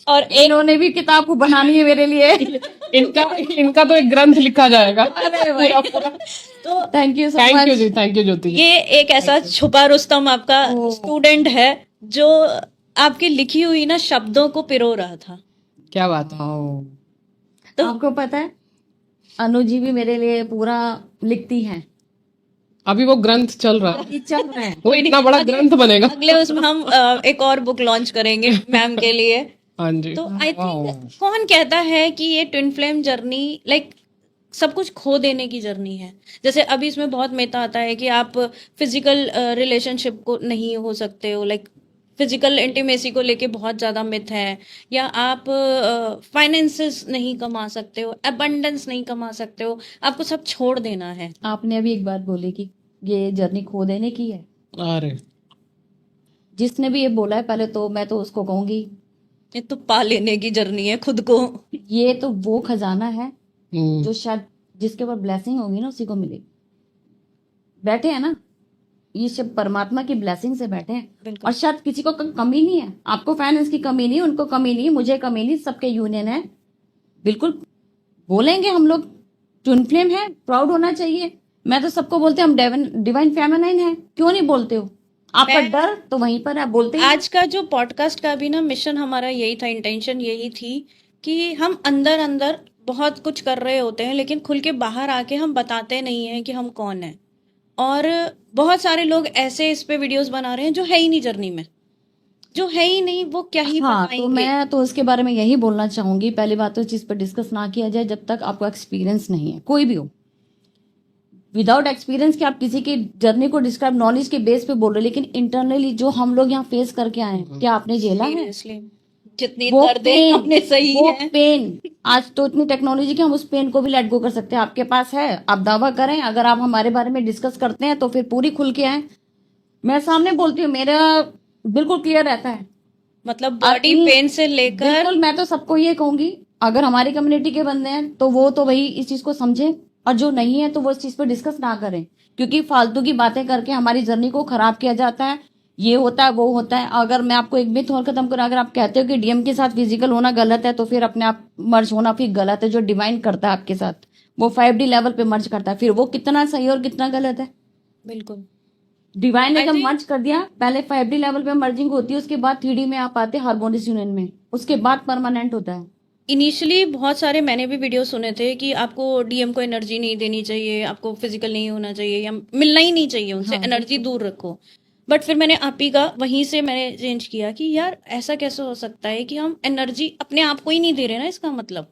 और एक इन्होंने भी किताब को बनानी है मेरे लिए। इनका इनका तो एक ग्रंथ लिखा जाएगा। अरे भाई, तो thank you so thank you much. जी, थैंक यू ज्योति जी। ये एक ऐसा छुपा रुस्तम आपका स्टूडेंट है जो आपकी लिखी हुई ना शब्दों को पिरो रहा था। क्या बात है। तो आपको पता है, अनु जी भी मेरे लिए पूरा लिखती हैं। अभी वो ग्रंथ चल रहा है, ये चल रहे हैं। वो इतना बड़ा ग्रंथ बनेगा। अगले उसमें हम एक और बुक लॉन्च करेंगे मैम के लिए। हाँ जी। तो आई थिंक कौन कहता है कि ये ट्विन फ्लेम जर्नी लाइक सब कुछ खो देने की जर्नी है? जैसे अभी इसमें बहुत मिथ आता है कि आप फिजिकल रिलेशनशिप को नहीं हो सकते हो, लाइक फिजिकल इंटीमेसी को लेके बहुत ज्यादा मिथ है, या आप फाइनेंसेस नहीं कमा सकते हो, अबंडेंस नहीं कमा सकते हो, आपको सब छोड़ देना है। आपने अभी एक बात बोली कि ये जर्नी खो देने की है। अरे जिसने भी ये बोला है, पहले तो मैं तो उसको कहूंगी, ये तो पा लेने की जर्नी है खुद को। ये तो वो खजाना है हम्म, जो शायद जिसके ऊपर ब्लेसिंग होगी ना, उसी को मिलेगी। बैठे हैं ना, ये सब परमात्मा की ब्लेसिंग से बैठे हैं। बिल्कुल। और शायद किसी को कमी नहीं है, आपको फाइनेंस की कमी नहीं, उनको कमी नहीं, मुझे कमी नहीं, सबके यूनियन है। बिल्कुल बोलेंगे हम लोग, ट्विन फ्लेम है, प्राउड होना चाहिए। मैं तो सबको बोलते हैं हम डिवाइन फेमिनाइन है, क्यों नहीं बोलते हो? आपका डर तो वहीं पर है, बोलते ही आज का जो पॉडकास्ट का भी ना मिशन हमारा यही था, इंटेंशन यही थी कि हम अंदर अंदर बहुत कुछ कर रहे होते हैं, लेकिन खुल के बाहर आके हम बताते नहीं हैं कि हम कौन हैं। और बहुत सारे लोग ऐसे इस पे वीडियोस बना रहे हैं जो है ही नहीं जर्नी में, जो है ही नहीं, वो क्या ही हाँ, तो बताएंगे। मैं तो उसके बारे में यही बोलना चाहूंगी, पहली बात तो इस चीज पर डिस्कस ना किया जाए जब तक आपको एक्सपीरियंस नहीं है, कोई भी हो। विदाउट एक्सपीरियंस कि आप किसी की जर्नी को डिस्क्राइब नॉलेज के बेस पे बोल रहे, लेकिन इंटरनली जो हम लोग यहाँ फेस करके आए हैं, क्या आपने झेला है? Seriously, जितनी वो दर्द है पेन, हमने सही वो है। पेन, आज तो इतनी टेक्नोलॉजी की हम उस पेन को भी लेट गो कर सकते हैं। आपके पास है, आप दावा करें, अगर आप हमारे बारे में डिस्कस करते हैं तो फिर पूरी खुल के आए। मैं सामने बोलती हूँ, मेरा बिल्कुल क्लियर रहता है। मतलब बॉडी अपनी- पेन से लेकर बिल्कुल, मैं तो सबको ये कहूंगी, अगर हमारी कम्युनिटी के बंदे हैं तो वो तो भाई इस चीज को समझे, और जो नहीं है तो वो इस चीज पर डिस्कस ना करें, क्योंकि फालतू की बातें करके हमारी जर्नी को खराब किया जाता है। ये होता है, वो होता है। अगर मैं आपको एक मिथ और खत्म करूं, अगर आप कहते हो कि डीएम के साथ फिजिकल होना गलत है, तो फिर अपने आप मर्ज होना फिर गलत है। जो डिवाइन करता है आपके साथ, वो 5D लेवल पे मर्ज करता है, फिर वो कितना सही और कितना गलत है? बिल्कुल डिवाइन ने I जब think- मर्ज कर दिया, पहले 5D लेवल पे मर्जिंग होती है, उसके बाद 3D में आप आते हैं हार्मोनियस यूनियन में, उसके बाद परमानेंट होता है। इनिशियली बहुत सारे मैंने भी वीडियो सुने थे कि आपको डीएम को एनर्जी नहीं देनी चाहिए, आपको फिजिकल नहीं होना चाहिए, या मिलना ही नहीं चाहिए उनसे, एनर्जी दूर रखो। बट फिर मैंने आप ही का वहीं से मैंने चेंज किया कि यार ऐसा कैसे हो सकता है कि हम एनर्जी अपने आप को ही नहीं दे रहे ना, इसका मतलब।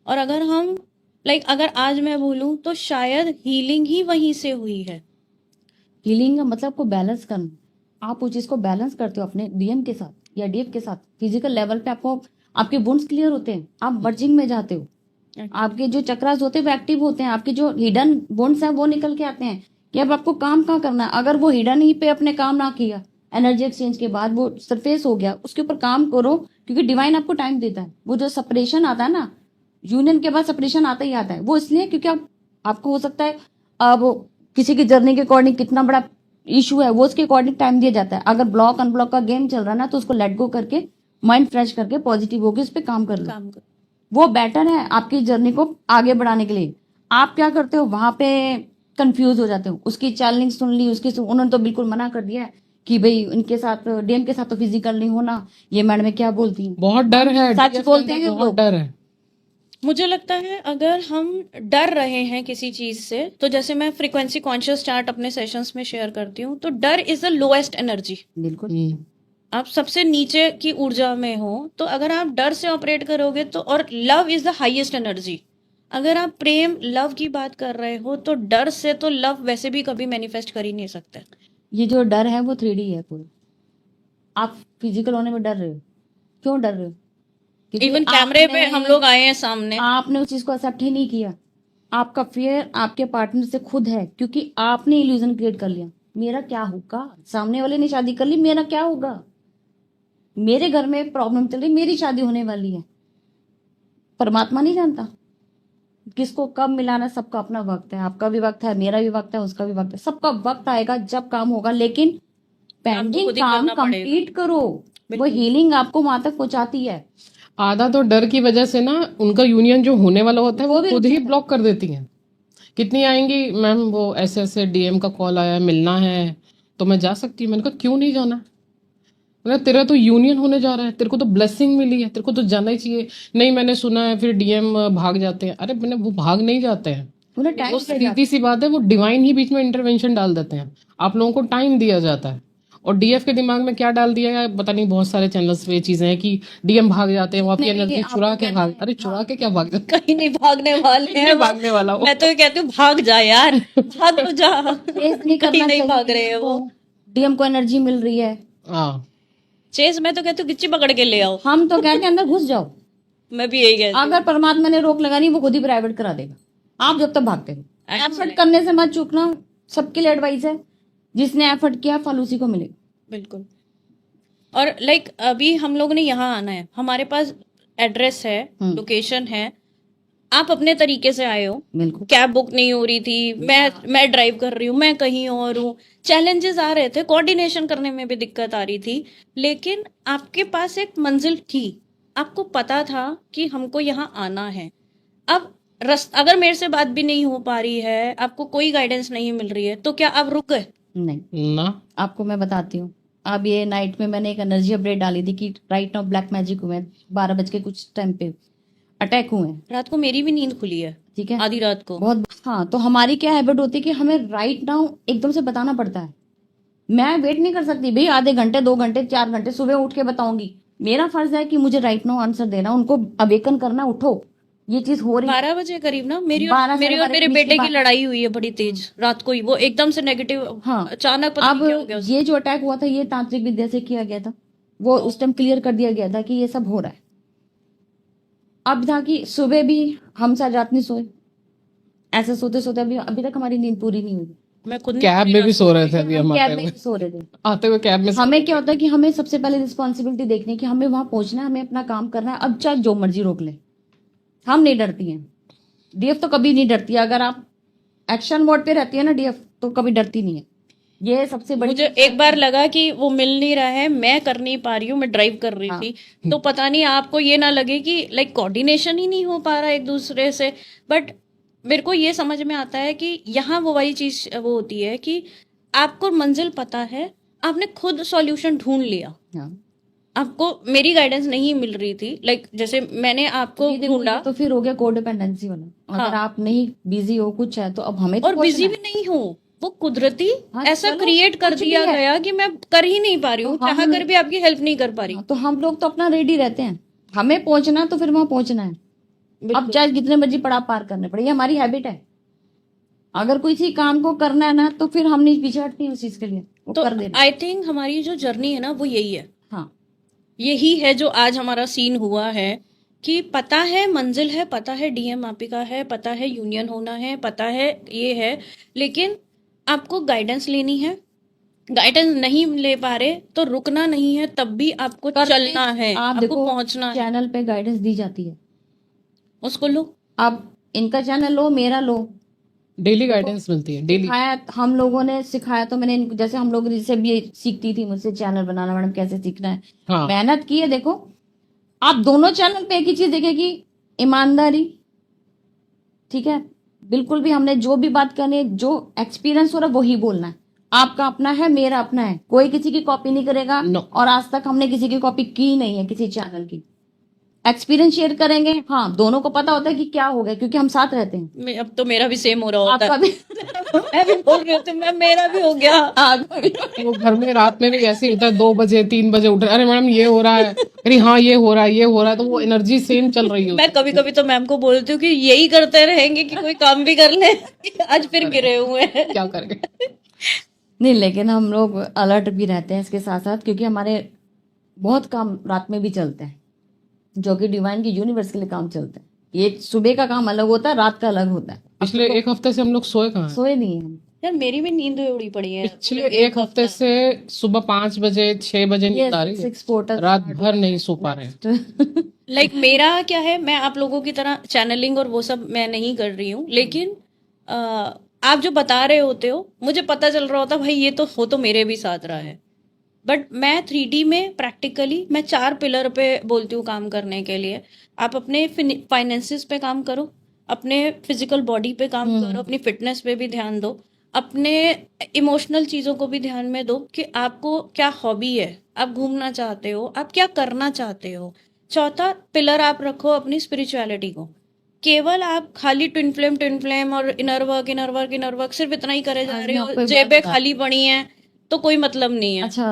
और अगर हम लाइक अगर आज मैं भूलूं तो शायद हीलिंग ही वहीं से हुई है। हीलिंग का मतलब को बैलेंस करना। आप उस चीज को बैलेंस करते हो अपने डीएम के साथ या डीएफ के साथ। फिजिकल लेवल पे आपको आपके बोन्स क्लियर होते हैं, आप बर्जिंग में जाते हो, आपके जो चक्रास होते हैं वो एक्टिव होते हैं, आपके जो हिडन बोन्स हैं वो निकल के आते हैं कि अब आपको काम कहाँ करना है। अगर वो हिडन ही पे अपने काम ना किया, एनर्जी एक्सचेंज के बाद वो सरफेस हो गया, उसके ऊपर काम करो, क्योंकि डिवाइन आपको टाइम देता है। वो जो सेपरेशन आता है ना, यूनियन के बाद सेपरेशन आता ही आता है, वो इसलिए क्योंकि आपको हो सकता है अब किसी की जर्नी के अकॉर्डिंग कितना बड़ा इशू है, वो उसके अकॉर्डिंग टाइम दिया जाता है। अगर ब्लॉक अनब्लॉक का गेम चल रहा है ना, तो उसको लेट गो करके माइंड फ्रेश करके पॉजिटिव होकर उस पर काम कर लो। वो बेटर है आपकी जर्नी को आगे बढ़ाने के लिए। आप क्या करते हो, वहां पे कंफ्यूज हो जाते हो। उसकी चैलेंज सुन ली, उन्होंने तो बिल्कुल मना कर दिया है कि भाई उनके साथ डीएम के साथ तो फिजिकल नहीं होना, ये मैडम क्या बोलती हैं। बहुत डर है, सच DF के बोलते अंदर हैं बहुत लोग। डर है। मुझे लगता है अगर हम डर रहे हैं किसी चीज से, तो जैसे मैं फ्रीक्वेंसी कॉन्शियस चार्ट अपने सेशंस में शेयर करती हूँ, तो डर इज द लोएस्ट एनर्जी। बिल्कुल। आप सबसे नीचे की ऊर्जा में हो, तो अगर आप डर से ऑपरेट करोगे तो, और love is the highest energy. अगर आप प्रेम लव की बात कर रहे हो, तो डर से तो लव वैसे भी कभी मैनिफेस्ट कर ही नहीं सकते। ये जो डर है वो 3D है पूरा। आप फिजिकल होने में डर रहे हो, क्यों डर रहे हो? क्योंकि इवन कैमरे पे आपने- हम लोग आए हैं सामने। आपने उस चीज को एक्सेप्ट ही नहीं किया। आपका फियर आपके पार्टनर से खुद है, क्योंकि आपने इल्यूजन क्रिएट कर लिया। मेरा क्या होगा, सामने वाले ने शादी कर ली, मेरा क्या होगा, मेरे घर में प्रॉब्लम चल रही, मेरी शादी होने वाली है। परमात्मा नहीं जानता किसको कब मिलाना, सबका अपना वक्त है। आपका भी वक्त है, मेरा भी वक्त है, उसका भी वक्त है। सबका वक्त आएगा जब काम होगा, लेकिन पेंडिंग खुद ही काम करना पड़ेगा। कंप्लीट करो। वो हीलिंग आपको वहां तक पहुंचाती है। आधा तो डर की वजह से ना उनका यूनियन जो होने वाला होता है वो भी खुद ही ब्लॉक कर देती हैं। कितनी आएंगी, मैम वो ऐसे ऐसे डीएम का कॉल आया, मिलना है तो मैं जा सकती हूँ। मैंने कहा क्यों नहीं जाना, मतलब तेरा तो यूनियन होने जा रहा है, तेरे को तो ब्लेसिंग मिली है, तेरे को तो जाना ही चाहिए। नहीं मैंने सुना है फिर डीएम भाग जाते हैं। अरे मैंने वो भाग नहीं जाते हैं, उन्हें टाइम वो सीधी सी बात है, वो डिवाइन ही बीच में इंटरवेंशन डाल देते हैं। आप लोगों को टाइम दिया जाता है। और डीएफ के दिमाग में क्या डाल दिया है पता नहीं, बहुत सारे चैनल्स पे ये चीजें हैं कि डीएम भाग जाते हैं, वो आपकी एनर्जी चुरा के भाग। अरे चुरा के क्या भाग जाते कहीं नहीं भागने वाले हैं वो। भागने वाला वो। मैं तो ये कहती हूँ भाग जा यार, भाग तो जा। नहीं करना कहीं नहीं चाहिए। भाग रहे हैं वो। डीएम को एनर्जी मिल रही है। हाँ चेस मैं तो कहती हूँ गिच्ची पकड़ के ले आओ। हम तो कहते हैं अंदर घुस जाओ। मैं भी यही कहती हूँ। अगर परमात्मा ने रोक लगानी, वो खुद ही प्राइवेट करा देगा। आप जब तक भागते हो, एफर्ट करने से मत चूकना। सबके लिए एडवाइस है, जिसने एफर्ट किया फल उसी को मिलेगा। बिल्कुल। और लाइक अभी हम लोग ने यहाँ आना है, हमारे पास एड्रेस है, लोकेशन है, आप अपने तरीके से आए हो। बिल्कुल। कैब बुक नहीं हो रही थी, मैं ड्राइव कर रही हूँ, मैं कहीं और हूँ। चैलेंजेस आ रहे थे, कोऑर्डिनेशन करने में भी दिक्कत आ रही थी, लेकिन आपके पास एक मंजिल थी। आपको पता था कि हमको यहाँ आना है। अब अगर मेरे से बात भी नहीं हो पा रही है, आपको कोई गाइडेंस नहीं मिल रही है, तो क्या आप रुक गए? नहीं ना, आपको मैं बताती हूँ। अब ये नाइट में मैंने एक एनर्जी अपडेट डाली थी कि राइट नाउ ब्लैक मैजिक हुए 12 बज के कुछ टाइम पे अटैक हुए हैं। रात को मेरी भी नींद खुली है, ठीक है, आधी रात को। बहुत। हाँ, तो हमारी क्या हैबिट होती है कि हमें राइट नाउ एकदम से बताना पड़ता है। मैं वेट नहीं कर सकती भाई, आधे घंटे 2 घंटे 4 घंटे सुबह उठ के बताऊंगी। मेरा फर्ज है कि मुझे राइट नाउ आंसर देना, उनको अवेकन करना, उठो ये चीज हो रही है। 12 बजे करीब ना मेरी 12 और मेरे साढ़े 12 बेटे की बात। लड़ाई हुई है बड़ी तेज रात को ही। वो एकदम से नेगेटिव, हाँ, अचानक पता अब नहीं क्या हो गया उसको। ये जो अटैक हुआ था ये तांत्रिक विद्या से किया गया था। वो उस टाइम क्लियर कर दिया गया था कि ये सब हो रहा है। अब था कि सुबह भी हम सारी रात नहीं सोए, ऐसे सोते सोते अभी तक हमारी नींद पूरी नहीं हुई। मैं खुद कैब में भी सो रहे थे अभी हम कैब आते में हुए। भी सो रहे थे। आते हुए कैब में हमें क्या होता है कि हमें सबसे पहले रिस्पॉन्सिबिलिटी देखनी है कि हमें वहां पहुंचना है, हमें अपना काम करना है। अब चाहे जो मर्जी रोक ले, हम नहीं डरती हैं। डीएफ तो कभी नहीं डरती है। अगर आप एक्शन मोड पे रहती है ना डीएफ, तो कभी डरती नहीं है। ये सबसे बड़ी मुझे एक बार लगा कि वो मिल नहीं रहा है, मैं कर नहीं पा रही हूँ, मैं ड्राइव कर रही थी, तो पता नहीं आपको ये ना लगे कि लाइक कोऑर्डिनेशन ही नहीं हो पा रहा एक दूसरे से। बट मेरे को ये समझ में आता है कि यहाँ वो वही चीज वो होती है कि आपको मंजिल पता है, आपने खुद सॉल्यूशन ढूंढ लिया। हाँ। आपको मेरी गाइडेंस नहीं मिल रही थी, लाइक जैसे मैंने आपको ये देखो, ढूंढा। ये तो फिर हो गया कोडिपेंडेंसी वाला। अगर आप नहीं बिजी हो कुछ है तो अब हमें तो और बिजी भी नहीं हूँ, वो कुदरती हाँ, ऐसा चलो, क्रिएट कर कुछ भी दिया है। गया कि मैं कर ही नहीं पा रही हूँ, तो हम- चाह कर भी आपकी हेल्प नहीं कर पा रही। तो हम लोग तो अपना रेडी रहते हैं। हमें पहुंचना है तो फिर वहां पहुंचना है। अब चाहे जितने मर्जी पड़ाव पार करने पड़े, ये हमारी हैबिट है। अगर कोई सी काम को करना है ना, तो फिर हम नहीं पीछे हटते हैं उस चीज के लिए, वो तो कर देना। आई थिंक हमारी जो जर्नी है ना वो यही है। हाँ, यही है जो आज हमारा सीन हुआ है कि पता है मंजिल है, पता है डीएम आपका है, पता है यूनियन होना है, पता है ये है, लेकिन आपको गाइडेंस लेनी है। गाइडेंस नहीं ले पा रहे तो रुकना नहीं है, तब भी आपको चलना है, आप आपको देखो पहुंचना है। चैनल पे गाइडेंस दी जाती है, उसको लो। आप इनका चैनल लो, मेरा लो। डेली गाइडेंस मिलती है, डेली। सिखाया हम लोगों ने, सिखाया तो मैंने इनको। जैसे हम लोग जैसे भी सीखती थी मुझसे चैनल बनाना, मैडम कैसे सीखना है, हाँ मेहनत की है। देखो, आप दोनों चैनल पे एक ही चीज देखेगी, ईमानदारी, ठीक है, बिल्कुल भी हमने जो भी बात करनी है, जो एक्सपीरियंस हो रहा है वही बोलना है। आपका अपना है, मेरा अपना है, कोई किसी की कॉपी नहीं करेगा। No. और आज तक हमने किसी की कॉपी की नहीं है किसी चैनल की। एक्सपीरियंस शेयर करेंगे, हाँ, दोनों को पता होता है कि क्या हो गया, क्योंकि हम साथ रहते हैं। अब तो मेरा भी सेम हो रहा होता आपका है। भी मैं भी बोल रही हूँ, मैं मेरा भी हो गया। आपका भी। वो घर में रात में भी ऐसे ही होता है, 2 बजे 3 बजे उठ रहे, अरे मैडम ये हो रहा है, अरे हाँ ये हो रहा है, ये हो रहा है, तो वो एनर्जी सेम चल रही होती मैं कभी कभी तो मैम को बोलती हूँ कि यही करते रहेंगे कि कोई काम भी कर ले। आज फिर गिरे हुए हैं। है, क्या करेंगे। नहीं, लेकिन हम लोग अलर्ट भी रहते हैं इसके साथ साथ, क्योंकि हमारे बहुत काम रात में भी चलते हैं, जो कि डिवाइन की यूनिवर्स के लिए काम चलते हैं। ये सुबह का काम अलग होता है, रात का अलग होता है। पिछले 1 हफ्ते से हम लोग सोए कहाँ हैं? सोए नहीं है हम। यार मेरी भी नींद उड़ी पड़ी है। पिछले 1 हफ्ते से सुबह 5 बजे 6 बजे नींद आ रही है, 6 पोर्टल रात भर नहीं सो पा रहे हैं। लाइक मेरा क्या है, मैं आप लोगों की तरह चैनलिंग और वो सब मैं नहीं कर रही हूँ, लेकिन आप जो बता रहे होते हो मुझे पता चल रहा होता भाई ये तो हो तो मेरे भी साथ रहा है। बट मैं 3D में प्रैक्टिकली मैं 4 पिलर पे बोलती हूँ काम करने के लिए। आप अपने फाइनेंसिस पे काम करो, अपने फिजिकल बॉडी पे काम करो, अपनी फिटनेस पे भी ध्यान दो, अपने इमोशनल चीज़ों को भी ध्यान में दो कि आपको क्या हॉबी है, आप घूमना चाहते हो, आप क्या करना चाहते हो। चौथा पिलर आप रखो अपनी स्पिरिचुअलिटी को। केवल आप खाली ट्विन फ्लेम और इनर वर्क सिर्फ इतना ही करे जा आज रहे मैं हो, आपको एक बात जेबें बता- खाली पड़ी हैं तो कोई मतलब नहीं है। अच्छा,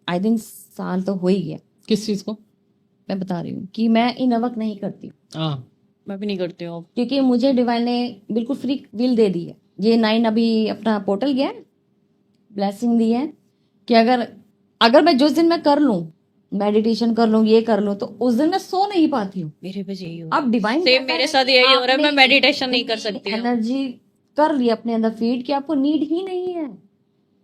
आई थिंक साल तो हो ही गया, किस चीज को? मैं बता रही हूँ कि मैं इनवर्क नहीं करती, हाँ, मैं भी नहीं करती हूँ। क्योंकि मुझे डिवाइन ने बिल्कुल फ्री विल दे दी है। ये 9 अभी अपना पोर्टल गया है, ब्लेसिंग दी है कि अगर अगर मैं जिस दिन मैं कर लूँ, मेडिटेशन कर लूँ, ये कर लूँ, तो उस दिन मैं सो नहीं पाती हूँ। मेरे पे यही हो अब डिवाइन सेम मेरे साथ यही हो रहा है, मैं मेडिटेशन नहीं कर सकती हूँ। एनर्जी कर ली अपने अंदर फीड कि आपको नीड ही नहीं है।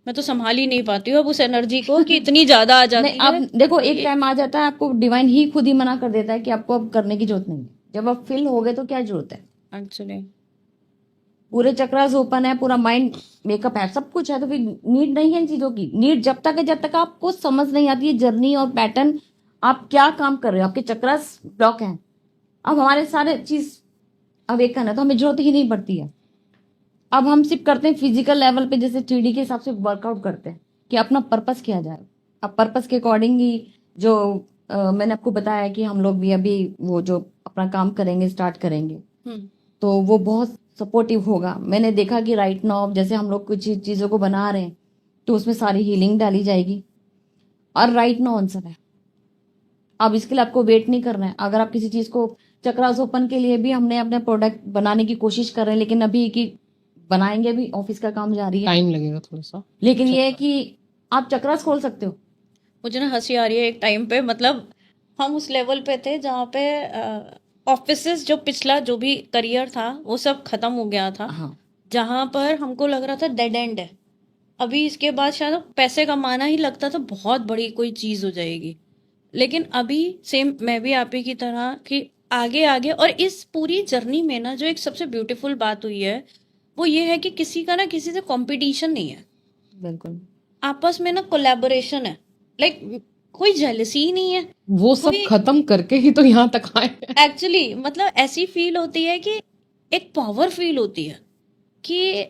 मैं तो संभाल ही नहीं पाती हूँ अब उस एनर्जी को कि इतनी ज्यादा आ जाती नहीं, अब है। देखो एक टाइम आ जाता है, आपको डिवाइन ही खुद ही मना कर देता है कि आपको अब करने की जरूरत नहीं है। जब आप फिल हो गए तो क्या जरूरत है? एक्चुअली पूरे चक्रास ओपन है, पूरा माइंड मेकअप है, सब कुछ है, तो फिर नीड नहीं है इन चीजों की। नीड जब तक है जब तक आपको समझ नहीं आती है जर्नी और पैटर्न, आप क्या काम कर रहे हो, आपके चक्रास ब्लॉक हैं। अब हमारे सारे चीज अवेकन है तो हमें जरूरत ही नहीं पड़ती है। अब हम सिर्फ करते हैं फिजिकल लेवल पे, जैसे 3D के हिसाब से वर्कआउट करते हैं कि अपना पर्पस किया जाए। अब पर्पस के अकॉर्डिंग ही जो मैंने आपको बताया कि हम लोग भी अभी वो जो अपना काम करेंगे, स्टार्ट करेंगे, तो वो बहुत सपोर्टिव होगा। मैंने देखा कि राइट नाउ जैसे हम लोग कुछ चीज़ों को बना रहे हैं तो उसमें सारी हीलिंग डाली जाएगी, और राइट नाउ आंसर है। अब इसके लिए आपको वेट नहीं करना है। अगर आप किसी चीज़ को, चक्रास ओपन के लिए भी हमने अपने प्रोडक्ट बनाने की कोशिश कर रहे हैं, लेकिन अभी कि बनाएंगे भी, ऑफिस का काम जारी है, टाइम लगेगा थोड़ा सा। लेकिन ये है कि आप चक्रास खोल सकते हो। मुझे ना हंसी आ रही है एक टाइम पे, मतलब हम उस लेवल पे थे जहाँ पे ऑफिसेस जो पिछला जो भी करियर था वो सब खत्म हो गया था, हाँ, जहाँ पर हमको लग रहा था डेड एंड है। अभी इसके बाद शायद पैसे कमाना ही लगता था बहुत बड़ी कोई चीज हो जाएगी, लेकिन अभी सेम मैं भी आप ही की तरह कि आगे आगे। और इस पूरी जर्नी में ना जो एक सबसे ब्यूटीफुल बात हुई है वो ये है कि किसी का ना किसी से कंपटीशन नहीं है, बिल्कुल। आपस में ना कोलैबोरेशन है। लाइक कोई जेलसी ही नहीं है। वो सब खत्म करके ही तो यहाँ तक आए हैं। एक्चुअली मतलब ऐसी फील होती है कि एक पावर फील होती है कि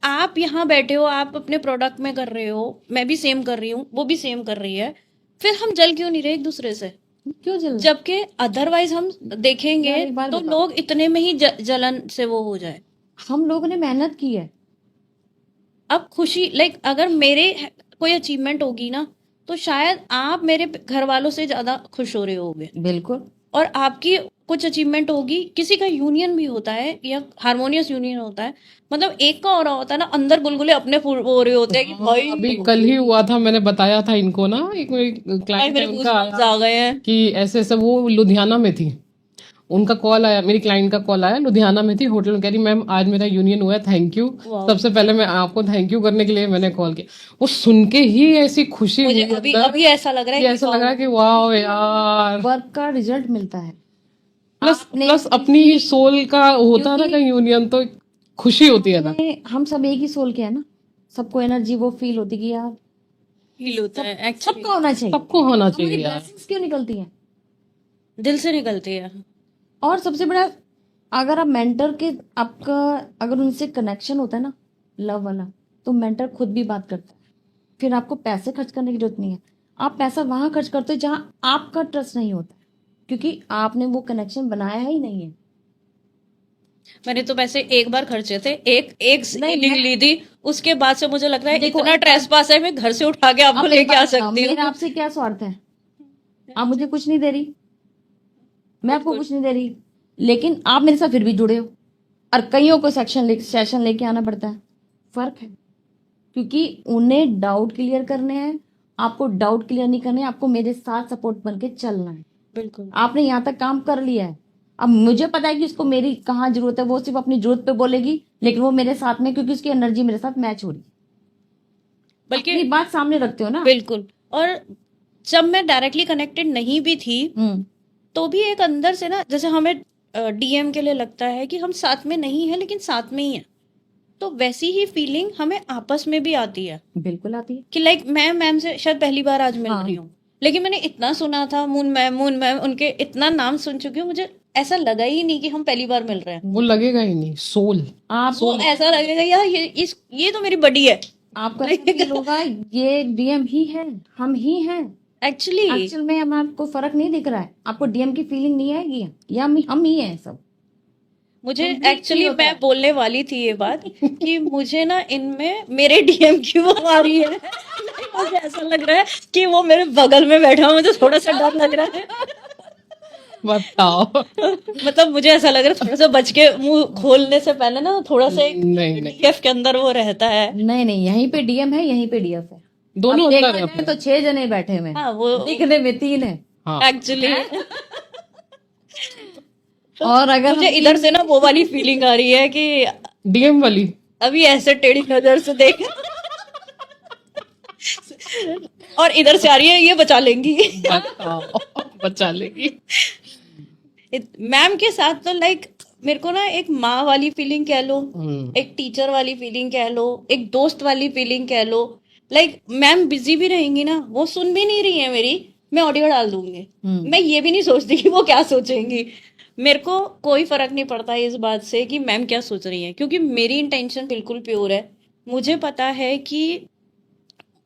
आप यहाँ बैठे हो, आप अपने प्रोडक्ट में कर रहे हो, मैं भी सेम कर रही हूँ, वो भी सेम कर रही है, फिर हम जल क्यों नहीं रहे एक दूसरे से? क्यों जल जबकि अदरवाइज हम देखेंगे यार, एक बात तो बताओ। लोग इतने में ही जलन से वो हो जाए। हम लोगों ने मेहनत की है। अब खुशी, लाइक अगर मेरे कोई अचीवमेंट होगी ना तो शायद आप मेरे घर वालों से ज्यादा खुश हो रहे होगे, बिल्कुल। और आपकी कुछ अचीवमेंट होगी, किसी का यूनियन भी होता है या हारमोनियस यूनियन होता है, मतलब एक का हो रहा होता है ना, अंदर गुलगुले अपने हो रहे होते हैं कि भाई अभी कल ही हुआ था, मैंने बताया था इनको ना, एक भाई क्लाइंट मेरे है उनका goosebumps आ गए हैं। कि ऐसे ऐसे, वो लुधियाना में थी, उनका कॉल आया, मेरी क्लाइंट का कॉल आया, लुधियाना में थी, होटल में, कह रही मैम आज मेरा यूनियन हुआ है, थैंक यू। वाह। सबसे पहले मैं आपको थैंक यू करने के लिए मैंने कॉल किया। वो सुन के ही ऐसी खुशी मुझे हुई अभी अंदर अभी ऐसा लग रहा कि है ऐसा लगा कि वाह यार, वर्क का रिजल्ट मिलता है। प्लस अपनी ही सोल का होता है ना कहीं यूनियन, तो खुशी होती है ना। हम सब एक ही सोल के हैं ना, सबको एनर्जी वो फील होती है कि यार फील होता है एक्चुअली। सबका होना चाहिए। सबको होना हमारी चाहिए यार। blessings क्यों निकलती हैं? दिल से निकलती है। और सबसे बड़ा, अगर आप मेंटर के, आपका अगर उनसे कनेक्शन होता है ना, लव वाला, तो मेंटर खुद भी बात करता है। फिर आपको पैसे खर्च करने की जरूरत नहीं है। आप पैसा वहां खर्च करते हो जहां आपका ट्रस्ट नहीं होता, क्योंकि आपने वो कनेक्शन बनाया ही नहीं है। मैंने तो पैसे एक बार खर्चे थे, एक एक नहीं, हीलिंग ली थी, उसके बाद से मुझे लग रहा है देखो, इतना एक ट्रेस पास है, मैं घर से उठा के आपको अब एक लेके आ बात बताओ, सकती मेरा हूँ। आपसे क्या स्वार्थ है? आप मुझे कुछ नहीं दे रही, मैं आपको कुछ नहीं दे रही, लेकिन आप मेरे साथ फिर भी जुड़े हो। और कईयों को सेशन लेके आना पड़ता है। फर्क है, क्योंकि उन्हें डाउट क्लियर करने हैं, आपको डाउट क्लियर नहीं करने हैं, आपको मेरे साथ सपोर्ट बन के चलना है। बिल्कुल। आपने यहाँ तक काम कर लिया है, अब मुझे पता है कि उसको मेरी कहाँ जरूरत है, वो सिर्फ अपनी जरूरत पे बोलेगी, लेकिन वो मेरे साथ में, क्योंकि उसकी एनर्जी मेरे साथ मैच हो रही है। बल्कि अपनी बात सामने रखते हो ना। बिल्कुल। और जब मैं डायरेक्टली कनेक्टेड नहीं भी थी, तो भी एक अंदर से ना, जैसे हमें डीएम के लिए लगता है कि हम साथ में नहीं है लेकिन साथ में ही है, तो वैसी ही फीलिंग हमें आपस में भी आती है बिल्कुल आती है। कि लाइक मैं मैम से शायद पहली बार आज मिल रही हूँ, लेकिन मैंने इतना सुना था, मून मैम उनके इतना नाम सुन चुकी हूँ, मुझे ऐसा लगा ही नहीं कि हम पहली बार मिल रहे हैं। वो लगेगा ही नहीं, सोल। आपको वो ऐसा लगेगा यार ये तो मेरी बडी है आपको ऐसा फील होगा ये डीएम ही है, हम ही हैं। एक्चुअली। एक्चुअल में हम, आपको फर्क नहीं दिख रहा है, आपको डीएम की फीलिंग नहीं आएगी, या हम ही हैं सब। मुझे complete एक्चुअली feel होता मैं है। बोलने वाली थी ये बात कि मुझे ना इनमें मेरे डीएम की वो आ रही है। मुझे ऐसा लग रहा है कि वो मेरे बगल में बैठा है, मुझे थोड़ा सा डर लग रहा है। बताओ। मतलब मुझे ऐसा लग रहा है थोड़ा सा बच के, मुंह खोलने से पहले ना थोड़ा सा एक नहीं नहीं, डीएफ के अंदर वो रहता है। नहीं नहीं, यहीं पे डीएम है, यहीं पे डीएफ है। दोनों अब अंदर देखा है जाए अपने। तो 6 जने बैठे हुए हैं, हाँ वो दिखने में 3 है। हाँ, एक्चुअली और अगर मुझे हम इधर से ना वो वाली फीलिंग आ रही है कि डीएम वाली। अभी ऐसे टेढ़ी नजर से देख और इधर से आ रही है ये बचा लेंगी। बताओ, बचा लेगी। मैम के साथ तो लाइक मेरे को ना एक माँ वाली फीलिंग कह लो, हम्म, एक टीचर वाली फीलिंग कह लो, एक दोस्त वाली फीलिंग कह लो। लाइक मैम बिजी भी रहेंगी ना, वो सुन भी नहीं रही है मेरी, मैं ऑडियो डाल दूंगी, मैं ये भी नहीं सोचती कि वो क्या सोचेंगी। मेरे को कोई फर्क नहीं पड़ता इस बात से कि मैम क्या सोच रही है, क्योंकि मेरी इंटेंशन बिल्कुल प्योर है। मुझे पता है कि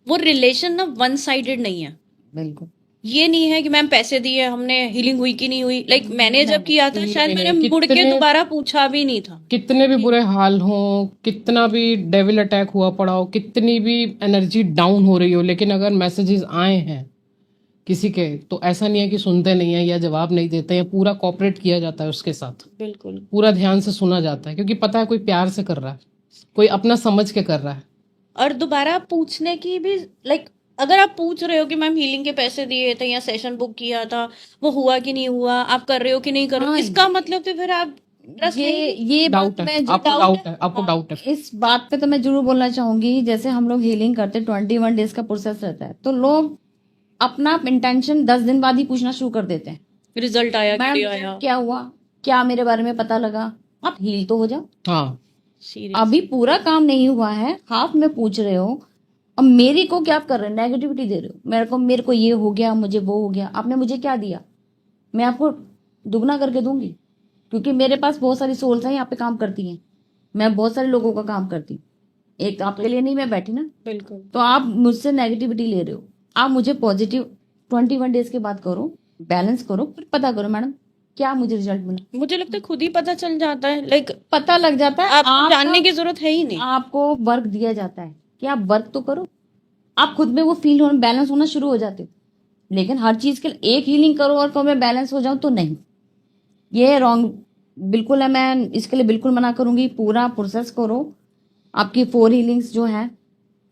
वो रिलेशन ना वन साइडेड नहीं है। बिल्कुल ये नहीं है कि मैम पैसे दिए हमने हीलिंग हुई कि नहीं हुई। लाइक मैंने जब किया था शायद मैंने मुड़ के कितने- दोबारा पूछा भी नहीं था। कितने भी बुरे हाल हो, कितना भी डेविल अटैक हुआ पड़ा हो, कितनी भी एनर्जी डाउन हो रही हो, लेकिन अगर मैसेजेस आए हैं किसी के, तो ऐसा नहीं है कि सुनते नहीं है या जवाब नहीं देते हैं, पूरा कॉपरेट किया जाता है उसके साथ, बिल्कुल। पूरा ध्यान से सुना जाता है, क्योंकि पता है कोई प्यार से कर रहा है, कोई अपना समझ के कर रहा है। और दोबारा पूछने की भी लाइक, अगर आप पूछ रहे हो कि मैम हीलिंग के पैसे दिए थे या सेशन बुक किया था, वो हुआ कि नहीं हुआ, आप कर रहे हो कि नहीं कर रहे हो, इसका मतलब तो फिर आप ट्रस्ट ये डाउट बात है, मैं आपको डाउट है, आपको डाउट है। इस बात पे तो मैं जरूर बोलना चाहूंगी, जैसे हम लोग हीलिंग करते 21 डेज का प्रोसेस रहता है, तो लोग अपना इंटेंशन 10 दिन बाद ही पूछना शुरू कर देते हैं, रिजल्ट आया कि मैम नहीं आया। क्या हुआ, क्या मेरे बारे में पता लगा। आप हील तो हो जाओ, हाँ, सीरियस। अभी पूरा काम नहीं हुआ है, हाफ में पूछ रहे हो। अब मेरी को क्या कर रहे हो, नेगेटिविटी दे रहे हो, मेरे को ये हो गया, मुझे वो हो गया। आपने मुझे क्या दिया, मैं आपको दुगना करके दूंगी, क्योंकि मेरे पास बहुत सारी सोल्स हैं यहाँ पे काम करती हैं, मैं बहुत सारे लोगों का काम करती हूँ, एक आपके लिए नहीं मैं बैठी ना। बिल्कुल। तो आप मुझसे नेगेटिविटी ले रहे हो, आप मुझे पॉजिटिव 21 डेज के बाद करो, बैलेंस करो, फिर पता करो मैडम क्या मुझे रिजल्ट मिला। मुझे लगता है खुद ही पता चल जाता है, लाइक पता लग जाता है, आप जानने की जरूरत है ही नहीं। आपको वर्क दिया जाता है कि आप वर्क तो करो, आप खुद में वो फील होना, बैलेंस होना शुरू हो जाते हो। लेकिन हर चीज के लिए एक हीलिंग करो और कहो मैं बैलेंस हो जाऊं, तो नहीं, ये रॉन्ग बिल्कुल है। मैं इसके लिए बिल्कुल मना करूंगी। पूरा प्रोसेस करो, आपकी 4 हीलिंग्स जो है,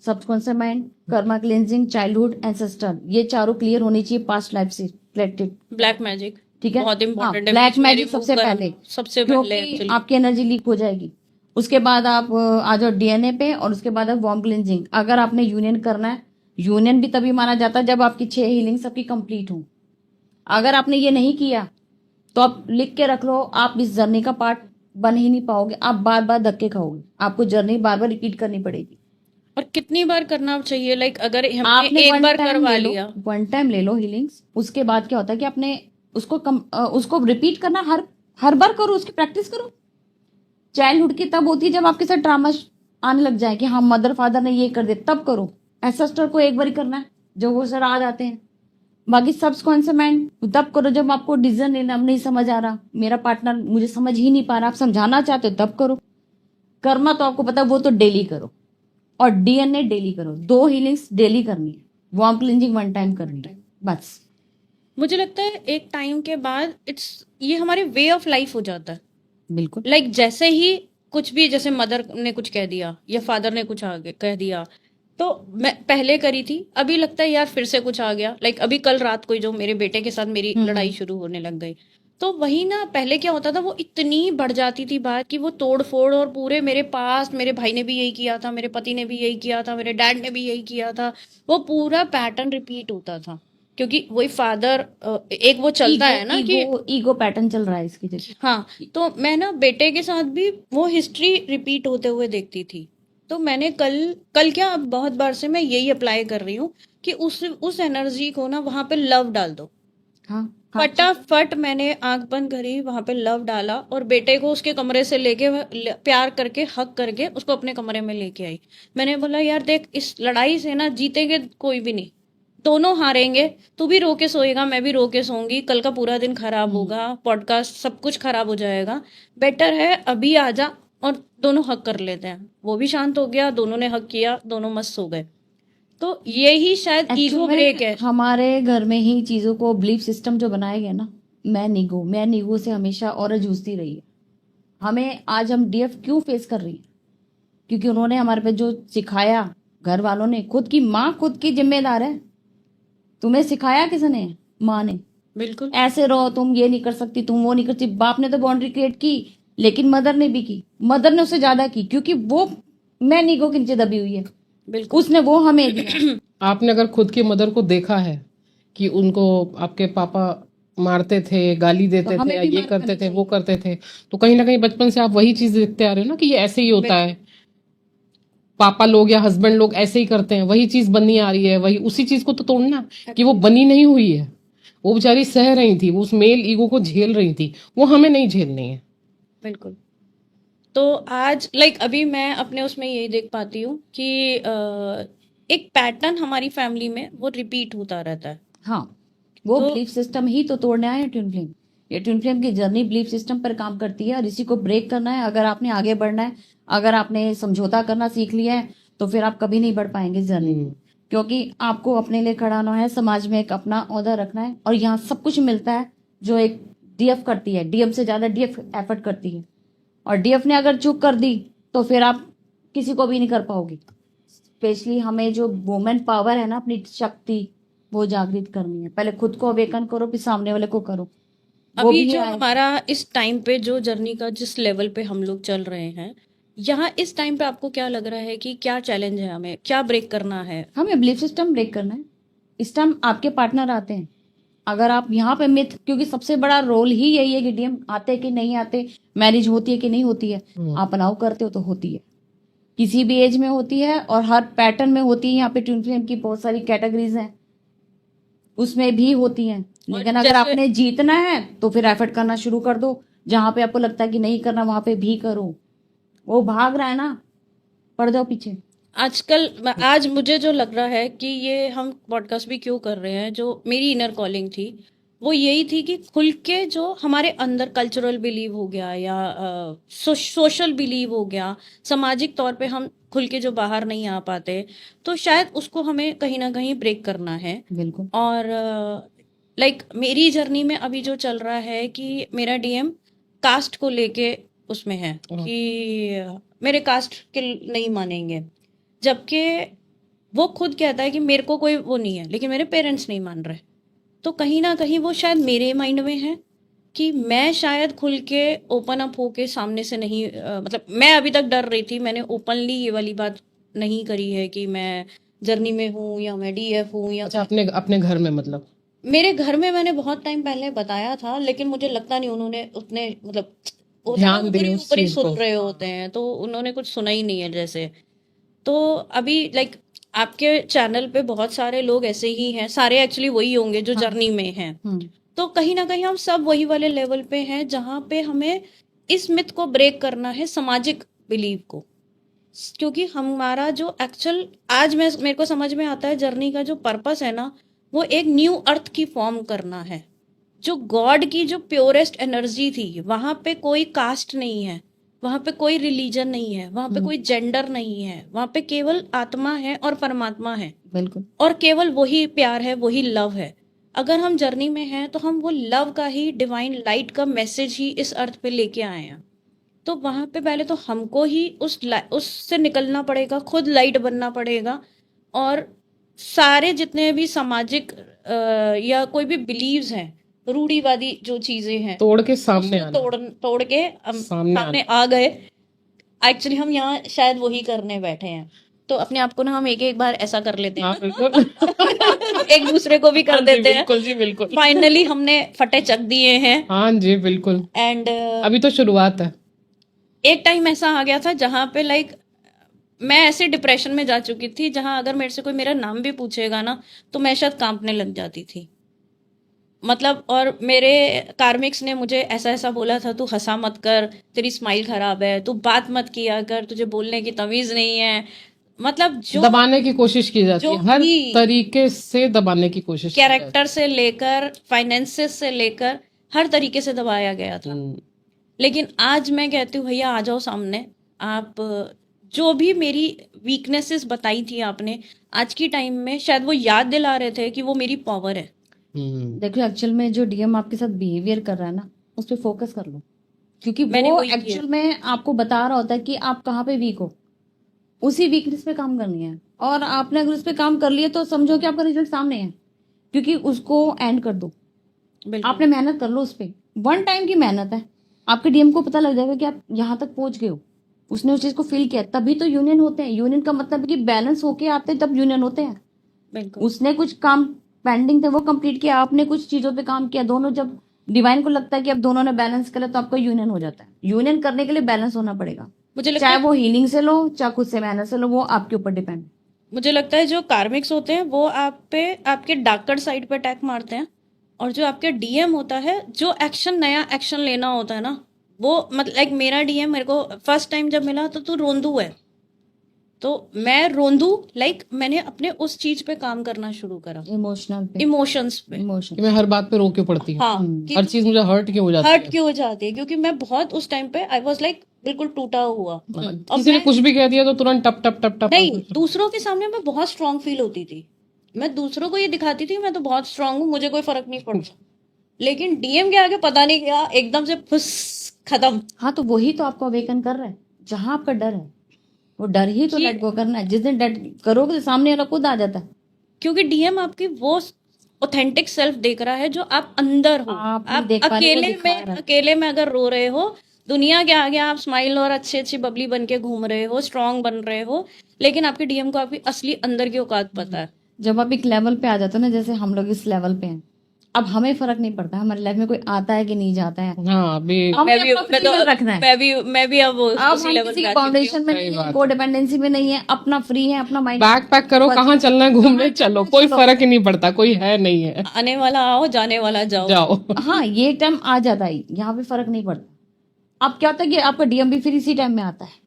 subconscious mind, Karma cleansing, childhood, ancestor, ये चारों क्लियर होनी चाहिए पास्ट लाइफ से रिलेटेड। ब्लैक मैजिक ठीक है, बहुत इंपॉर्टेंट है। ब्लैक मेरी मैजिक सबसे remove पहले, करना सबसे पहले क्योंकि actually। आपकी एनर्जी लीक हो जाएगी। उसके बाद आप आ जाओ डीएनए पे, और उसके बाद आप वॉर्म क्लिनजिंग। अगर आपने यूनियन करना है, यूनियन भी तभी माना जाता है जब आपकी 6 हीलिंग सबकी कंप्लीट हो। अगर आपने ये नहीं किया तो आप लिख के रख लो, आप इस जर्नी का पार्ट बन ही नहीं पाओगे, आप बार बार धक्के खाओगे, आपको जर्नी बार बार रिपीट करनी पड़ेगी। और कितनी बार करना चाहिए, लाइक अगर हमने आपने एक वन बार टाइम करवा ले लो, लिया। 1 टाइम ले लो हीलिंग्स। उसके बाद क्या होता है कि आपने उसको रिपीट करना, हर बार करो, उसकी प्रैक्टिस करो। चाइल्डहुड की तब होती है जब आपके साथ ड्रामा आने लग जाए कि हाँ मदर फादर ने ये कर दिया, तब करो। एंसेस्टर को एक बार ही करना है जब वो सर आ जाते हैं। बाकी सबकॉन्शियस तब करो जब आपको डिसीजन लेना नहीं समझ आ रहा, मेरा पार्टनर मुझे समझ ही नहीं पा रहा, आप समझाना चाहते हो तब करो। कर्मा तो आपको पता है, वो तो डेली करो। और डीएनए डेली करो, 2 हीलिंग्स डेली करनी है, वार्म क्लिनजिंग 1 टाइम करनी है बस। मुझे लगता है एक टाइम के बाद ये हमारे वे ऑफ लाइफ हो जाता है। बिल्कुल। लाइक जैसे ही कुछ भी, जैसे मदर ने कुछ कह दिया या फादर ने कुछ आगे कह दिया, तो मैं पहले करी थी, अभी लगता है यार फिर से कुछ आ गया। लाइक अभी कल रात को ही जो मेरे बेटे के साथ मेरी लड़ाई शुरू होने लग गई, तो वही ना, पहले क्या होता था, वो इतनी बढ़ जाती थी बात कि वो तोड़ फोड़, और पूरे मेरे पास मेरे भाई ने भी यही किया था, मेरे पति ने भी यही किया था, मेरे डैड ने भी यही किया था, वो पूरा पैटर्न रिपीट होता था। क्योंकि वही फादर, एक वो चलता है ना कि ईगो पैटर्न चल रहा है इसकी जगह। हाँ, तो मैं ना बेटे के साथ भी वो हिस्ट्री रिपीट होते हुए देखती थी। तो मैंने कल क्या, अब बहुत बार से मैं यही अप्लाई कर रही हूँ कि उस एनर्जी को ना वहां पे लव डाल दो। हाँ, फटाफट मैंने आंख बंद करी, वहां पे लव डाला, और बेटे को उसके कमरे से लेके प्यार करके हक करके उसको अपने कमरे में लेके आई। मैंने बोला यार देख, इस लड़ाई से ना जीतेंगे कोई भी नहीं, दोनों हारेंगे। तू भी रो के सोएगा, मैं भी रो के सोऊंगी, कल का पूरा दिन खराब होगा, पॉडकास्ट सब कुछ खराब हो जाएगा। बेटर है अभी आ जा और दोनों हक कर लेते हैं। वो भी शांत हो गया, दोनों ने हक किया, दोनों मस्त हो गए। तो यही शायद ईगो ब्रेक है। हमारे घर में ही चीजों को बिलीफ सिस्टम जो बनाया गया ना, मैं नीगो से हमेशा और जूझती रही है। हमें आज हम डीएफ क्यों फेस कर रही है? क्योंकि उन्होंने हमारे पे जो सिखाया, घर वालों ने, खुद की माँ खुद की जिम्मेदार है। तुम्हें सिखाया किसने? माँ ने। बिल्कुल। ऐसे रहो, तुम ये नहीं कर सकती, तुम वो नहीं कर सकती। बाप ने तो बाउंड्री क्रिएट की, लेकिन मदर ने भी की, मदर ने उससे ज्यादा की, क्योंकि वो मैं नीगो के नीचे दबी हुई है। बिल्कुल। उसने वो हमें दिया। आपने अगर खुद की मदर को देखा है कि उनको आपके पापा मारते थे, गाली देते थे, या ये करते थे, वो करते थे, तो कहीं ना कहीं बचपन से आप वही चीज देखते आ रहे हो ना कि ये ऐसे ही होता है, पापा लोग या हस्बैंड लोग ऐसे ही करते हैं, वही चीज बननी आ रही है, वही उसी चीज को तो तोड़ना कि वो बनी नहीं हुई है। वो बेचारी सह रही थी, वो उस मेल ईगो को झेल रही थी, वो हमें नहीं झेलनी है। बिल्कुल। तो आज लाइक अभी मैं अपने उसमें यही देख पाती हूँ कि एक पैटर्न हमारी फैमिली में वो रिपीट होता रहता है। हाँ, वो बिलीफ सिस्टम ही तो तोड़ने आए हैं ट्विन फ्लेम। ये ट्विन फ्लेम की जर्नी बिलीफ सिस्टम पर काम करती है, और इसी को ब्रेक करना है। अगर आपने आगे बढ़ना है, अगर आपने समझौता करना सीख लिया है, तो फिर आप कभी नहीं बढ़ पाएंगे इस जर्नी में। क्योंकि आपको अपने लिए खड़ा होना है, समाज में एक अपना ओहदा रखना है, और यहाँ सब कुछ मिलता है जो एक डीएफ करती है। डीएम से ज्यादा डीएफ एफर्ट करती है, और डीएफ ने अगर चूक कर दी तो फिर आप किसी को भी नहीं कर पाओगे। स्पेशली हमें जो वुमेन पावर है ना, अपनी शक्ति वो जागृत करनी है। पहले खुद को अवेकन करो, फिर सामने वाले को करो। अभी जो हमारा इस टाइम पे जो जर्नी का जिस लेवल पे हम लोग चल रहे हैं, यहाँ इस टाइम पे आपको क्या लग रहा है कि क्या चैलेंज है, हमें क्या ब्रेक करना है? हमें बिलीफ सिस्टम ब्रेक करना है। इस टाइम आपके पार्टनर आते हैं, अगर आप यहाँ पे मिथ, क्योंकि सबसे बड़ा रोल ही यही है कि डीएम आते कि नहीं आते, मैरिज होती है कि नहीं होती है, आप अलाउ करते हो तो होती है। किसी भी एज में होती है, और हर पैटर्न में होती है। यहाँ पे ट्विन फ्लेम की बहुत सारी कैटेगरीज हैं, उसमें भी होती हैं। लेकिन अगर आपने जीतना है तो फिर एफर्ट करना शुरू कर दो। जहां पे आपको लगता है कि नहीं करना, वहां पे भी करो। वो भाग रहा है ना, पड़ जाओ पीछे। आज मुझे जो लग रहा है कि ये हम पॉडकास्ट भी क्यों कर रहे हैं, जो मेरी इनर कॉलिंग थी वो यही थी कि खुल के जो हमारे अंदर कल्चरल बिलीव हो गया या सोशल बिलीव हो गया, सामाजिक तौर पे हम खुल के जो बाहर नहीं आ पाते, तो शायद उसको हमें कहीं ना कहीं ब्रेक करना है। बिल्कुल। और लाइक मेरी जर्नी में अभी जो चल रहा है कि मेरा डीएम कास्ट को लेके उसमें है कि मेरे कास्ट के नहीं मानेंगे, जबकि वो खुद कहता है कि मेरे को कोई वो नहीं है, लेकिन मेरे पेरेंट्स नहीं मान रहे। तो कहीं ना कहीं वो शायद मेरे माइंड में है कि मैं शायद खुल के ओपन अप होके सामने से नहीं, मतलब मैं अभी तक डर रही थी, मैंने ओपनली ये वाली बात नहीं करी है कि मैं जर्नी में हूँ या मैं डीएफ हूँ या अच्छा, अपने घर में, मतलब मेरे घर में मैंने बहुत टाइम पहले बताया था, लेकिन मुझे लगता नहीं उन्होंने उतने, मतलब ध्यान दे उस ऊपर ही चीज सुन को। रहे होते हैं, तो उन्होंने कुछ सुना ही नहीं है जैसे। तो अभी लाइक आपके चैनल पे बहुत सारे लोग ऐसे ही हैं, सारे एक्चुअली वही होंगे जो जर्नी में हैं, तो कहीं ना कहीं हम सब वही वाले लेवल पे हैं जहाँ पे हमें इस मिथ को ब्रेक करना है, सामाजिक बिलीव को। क्योंकि हमारा जो एक्चुअल आज मैं मेरे को समझ में आता है जर्नी का जो पर्पस है ना, वो एक न्यू अर्थ की फॉर्म करना है। जो गॉड की जो प्योरेस्ट एनर्जी थी, वहां पे कोई कास्ट नहीं है, वहां पे कोई रिलीजन नहीं है, वहां पे कोई जेंडर नहीं है, वहां पे केवल आत्मा है और परमात्मा है, बिल्कुल। और केवल वही प्यार है, वही लव है। अगर हम जर्नी में हैं तो हम वो लव का ही, डिवाइन लाइट का मैसेज ही इस अर्थ पे लेके आए हैं। तो वहां पे पहले तो हमको ही उससे निकलना पड़ेगा, खुद लाइट बनना पड़ेगा। और सारे जितने भी सामाजिक या कोई भी बिलीव्स हैं, रूढ़िवादी जो चीजें हैं, तोड़ के सामने उसको आना, तोड़ के हम सामने सामने आ गए। एक्चुअली हम यहाँ शायद वही करने बैठे हैं। तो अपने आप को ना हम एक एक बार ऐसा कर लेते हाँ हैं, बिल्कुल। एक दूसरे को भी हाँ कर जी देते हैं। बिल्कुल जी बिल्कुल। फाइनली हमने फटे चक दिए हैं। हाँ जी बिल्कुल, एंड अभी तो शुरुआत है। एक टाइम ऐसा आ गया था जहाँ पे मैं ऐसे डिप्रेशन में जा चुकी थी जहाँ अगर मेरे से कोई मेरा नाम भी पूछेगा ना तो मैं शायद कांपने लग जाती थी। मतलब, और मेरे कार्मिक्स ने मुझे ऐसा ऐसा बोला था, तू हंसा मत कर, तेरी स्माइल खराब है, तू बात मत किया कर, तुझे बोलने की तमीज नहीं है। मतलब जो दबाने की कोशिश की जाती जो है, हर भी तरीके से दबाने की कोशिश की जाती कैरेक्टर से लेकर फाइनेंसेस से लेकर हर तरीके से दबाया गया था। है। लेकिन आज मैं कहती हूँ भैया आ जाओ सामने। आप जो भी मेरी वीकनेसेस बताई थी आपने, आज की टाइम में शायद वो याद दिला रहे थे कि वो मेरी पावर है। देखो एक्चुअल में जो डीएम आपके साथ बिहेवियर कर रहा है ना, उस पर फोकस कर लो, क्योंकि मैंने वो वही किया। एक्चुअल में आपको बता रहा होता है कि आप कहाँ पे वीक हो, उसी वीकनेस पे काम करनी है। और आपने अगर उस पर काम कर लिया तो समझो कि आपका रिजल्ट सामने है, क्योंकि उसको एंड कर दो। बिल्कुल। आपने मेहनत कर लो उस पर, वन टाइम की मेहनत है। आपके डीएम को पता लग जाएगा कि आप यहाँ तक पहुंच गए हो, उसने उस चीज को फील किया, तभी तो यूनियन होते हैं। यूनियन का मतलब है कि बैलेंस होके आते हैं, तब यूनियन होते हैं। बिल्कुल। उसने कुछ काम पेंडिंग थे वो कंप्लीट किया, आपने कुछ चीजों पे काम किया, दोनों जब डिवाइन को लगता है कि अब दोनों ने बैलेंस करा तो आपका यूनियन हो जाता है। यूनियन करने के लिए बैलेंस होना पड़ेगा, मुझे लगता चाहे है वो हीलिंग से लो चाहे खुद से मेहनत से लो, वो आपके ऊपर डिपेंड। मुझे लगता है जो कार्मिक्स होते हैं वो आप पे आपके डार्कर साइड पे अटैक मारते हैं, और जो आपके डीएम होता है, जो एक्शन नया एक्शन लेना होता है ना, वो मतलब मेरा डीएम मेरे को फर्स्ट टाइम जब मिला तो तू रोंदू है, तो मैं रोंदू मैंने अपने उस चीज पे काम करना शुरू करा, इमोशनल पे, इमोशंस पे। इमोशन। कि मैं हर बात पे रो क्यों पड़ती हूँ, हाँ, हर चीज मुझे हर्ट क्यों हो जाती हर्ट है। क्यों हो जाती है, क्योंकि मैं बहुत उस टाइम पे आई वाज बिल्कुल टूटा हुआ। और किसी ने कुछ भी कह दिया तो तुरंत टप टप टप टप। नहीं, दूसरों के सामने मैं बहुत स्ट्रांग फील होती थी, मैं दूसरों को ये दिखाती थी मैं तो बहुत स्ट्रांग हूँ, मुझे कोई फर्क नहीं पड़ता। लेकिन डीएम के आगे पता नहीं क्या एकदम से फुस, खत्म। हाँ, तो वही तो आपको अवेकन कर रहा है। जहां आपका डर है, वो डर ही तो लेट गो करना है। जिस दिन डर करोगे तो सामने वाला खुद आ जाता है। क्योंकि डीएम आपकी वो ऑथेंटिक सेल्फ देख रहा है जो आप अंदर हो। आप नहीं आप देख पा रहे, वो दिखा रहा है। अकेले में अगर रो रहे हो, दुनिया के आगे आप स्माइल और अच्छी अच्छी बबली बन के घूम रहे हो, स्ट्रांग बन रहे हो, लेकिन आपके डीएम को आपकी असली अंदर की औकात पता है। जब आप एक लेवल पे आ जाते हो ना, जैसे हम लोग इस लेवल पे हैं, अब हमें फर्क नहीं पड़ता हमारी लाइफ में कोई आता है कि नहीं जाता है। हाँ अभी हमें अपना फ्रीडम रखना है। मैं भी अब अब उसी हम लेवल किसी पे आ चुकी हूँ। फाउंडेशन में नहीं है, को डिपेंडेंसी में नहीं है, अपना फ्री है, अपना माइंड। बैग पैक करो, कहाँ चलना है घूमने चलो, कोई फर्क ही नहीं पड़ता, कोई है नहीं है, आने वाला आओ, जाने वाला जाओ। जाओ। हाँ, ये टाइम आ जाता है, यहाँ पे फर्क नहीं पड़ता। अब क्या होता है कि आपका डीएम भी फिर इसी टाइम में आता है,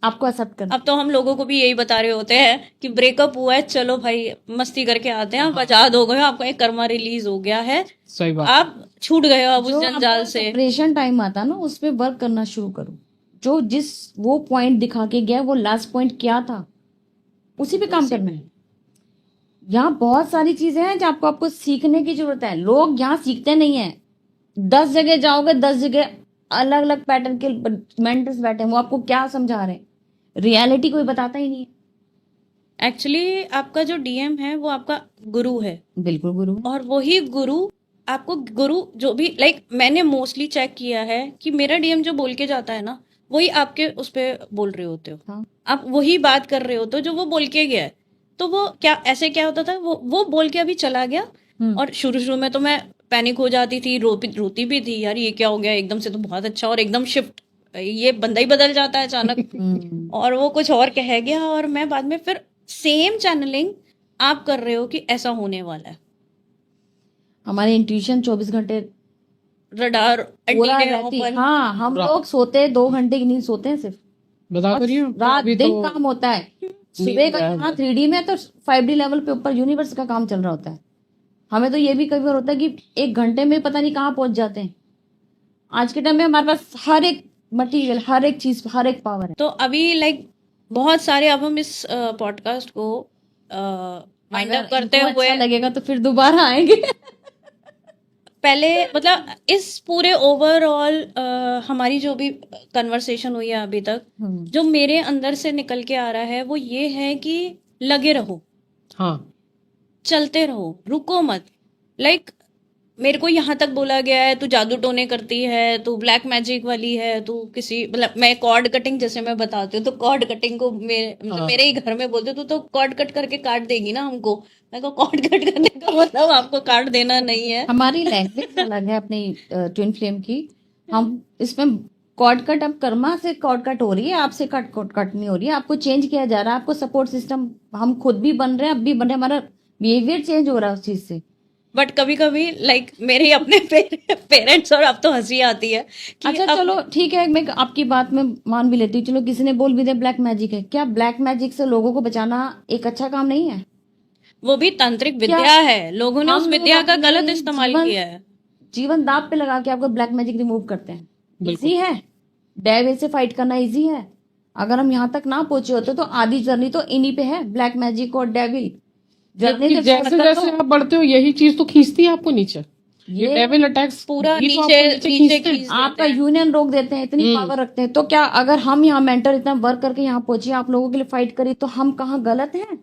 आपको एक्सेप्ट करना। अब तो हम लोगों को भी यही बता रहे होते हैं कि ब्रेकअप हुआ है, चलो भाई मस्ती करके आते हैं, आप आजाद हो गए हो, आपका एक कर्मा रिलीज हो गया है, सही बात। आप छूट गए हो अब उस जो जंजाल से। सेपरेशन टाइम आता है ना, उस पे वर्क करना शुरू करो। जो जिस वो पॉइंट दिखा के गया, वो लास्ट पॉइंट क्या था, उसी पे काम करना है। यहाँ बहुत सारी चीजें हैं जो आपको सीखने की जरूरत है। लोग यहाँ सीखते नहीं है। 10 जगह जाओगे, 10 जगह अलग अलग पैटर्न के मेंटर्स बैठे हैं, वो आपको क्या समझा रहे हैं, रियलिटी कोई बताता ही नहीं है। एक्चुअली आपका जो डीएम है वो आपका गुरु है, बिल्कुल गुरु। और वही गुरु आपको जो भी मैंने मोस्टली चेक किया है कि मेरा डीएम जो बोल के जाता है ना, वही आपके उस पे बोल रहे होते हो। हाँ। आप वही बात कर रहे होते हो जो वो बोल के गया है। तो वो क्या होता था, वो बोल के अभी चला गया, और शुरू में तो मैं पैनिक हो जाती थी, रोती भी थी, यार ये क्या हो गया, एकदम से तो बहुत अच्छा, और एकदम शिफ्ट, ये बंदा ही बदल जाता है अचानक। और वो कुछ और कह गया, और मैं बाद में फिर सेम चैनलिंग आप कर रहे हो कि ऐसा होने वाला है। हमारी इंट्यूशन 24 घंटे रडार पूरा एंटीना रहती है। ओपन। हाँ, हम लोग सोते 2 घंटे की नींद सोते हैं सिर्फ, बता तो रही हूँ रात अभी दिन तो काम होता है। सुबह का यहाँ 3D में तो 5D लेवल पे ऊपर यूनिवर्स का काम चल रहा होता है। हमें तो ये भी कई बार होता है कि 1 घंटे में पता नहीं कहाँ पहुंच जाते हैं। आज के टाइम में हमारे पास हर एक मटेरियल, हर एक चीज, हर एक पावर है। तो अभी लाइक बहुत सारे, अब हम इस पॉडकास्ट को वाइंड अगर अप करते इनको हुए अच्छा लगेगा तो फिर दोबारा आएंगे। पहले मतलब इस पूरे ओवरऑल हमारी जो भी कन्वर्सेशन हुई है अभी तक, जो मेरे अंदर से निकल के आ रहा है वो ये है कि लगे रहो, हाँ चलते रहो, रुको मत। लाइक मेरे को यहाँ तक बोला गया है तू जादू टोने करती है, तू ब्लैक मैजिक वाली है, तू किसी मतलब मैं कॉर्ड कटिंग जैसे मैं बताती हूँ तो कॉर्ड कटिंग को मतलब मेरे ही घर में बोलते तू तो कॉर्ड कट करके काट देगी ना हमको। मैं को कॉर्ड कट करने का मतलब आपको काट देना नहीं है। हमारी लैंग्वेज अलग है अपनी ट्विन फ्लेम की। हम इसमें कॉर्ड कट, अब कर्मा से कॉर्ड कट हो रही है, आपसे कॉर्ड कट नहीं हो रही है। आपको चेंज किया जा रहा है, आपको सपोर्ट सिस्टम, हम खुद भी बन रहे हैं, अब भी बन रहे हैं, हमारा बिहेवियर चेंज हो रहा है उस चीज से। बट कभी कभी लाइक मेरे ही अपने पेरेंट्स, और अब तो हंसी आती है कि अच्छा अब चलो ठीक है, मैं आपकी बात में मान भी लेती हूँ। चलो किसी ने बोल भी दिया ब्लैक मैजिक है, क्या ब्लैक मैजिक से लोगों को बचाना एक अच्छा काम नहीं है? वो भी तांत्रिक क्या विद्या है, लोगों ने हम उस लोग विद्या का अपने गलत इस्तेमाल जीवन किया है। जीवन दांव पे लगा के आपको ब्लैक मैजिक रिमूव करते हैं? बिल्कुल। इजी है, डेविल से फाइट करना इजी है। अगर हम यहाँ तक ना पहुंचे होते तो आधी जर्नी तो इन्हीं पे है, ब्लैक मैजिक और डेविल जर्नी। जबकि जैसे जैसे आप बढ़ते हो यही चीज तो खींचती है आपको नीचे। ये डेविल अटैक्स पूरा भी तो आपको नीचे नीचे नीचे खींचते हैं। खींच आपका देते हैं। यूनियन रोक देते हैं, इतनी पावर रखते हैं। तो क्या अगर हम यहाँ मेंटर इतना वर्क करके यहाँ पहुंचे, आप लोगों के लिए फाइट करी, तो हम कहाँ गलत हैं?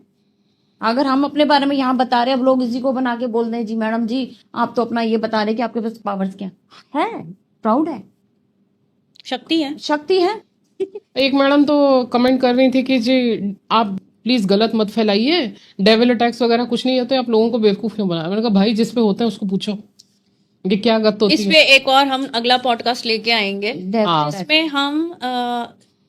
अगर हम अपने बारे में यहाँ बता रहे हैं, अब लोग इसी को बना के बोल रहे हैं जी मैडम जी आप तो अपना ये बता रहे कि आपके पास पावर्स क्या है, प्राउड है, शक्ति है। शक्ति है। एक मैडम तो कमेंट कर रही थी कि जी आप प्लीज गलत मत फैलाइए, डेविल अटैक्स वगैरह कुछ नहीं होते, आप लोगों को बेवकूफ क्यों बनाया। मैंने कहा भाई जिस पे होते हैं उसको पूछो कि क्या गत होती इस है। पे एक और हम अगला पॉडकास्ट लेके आएंगे। हाँ इसमें हम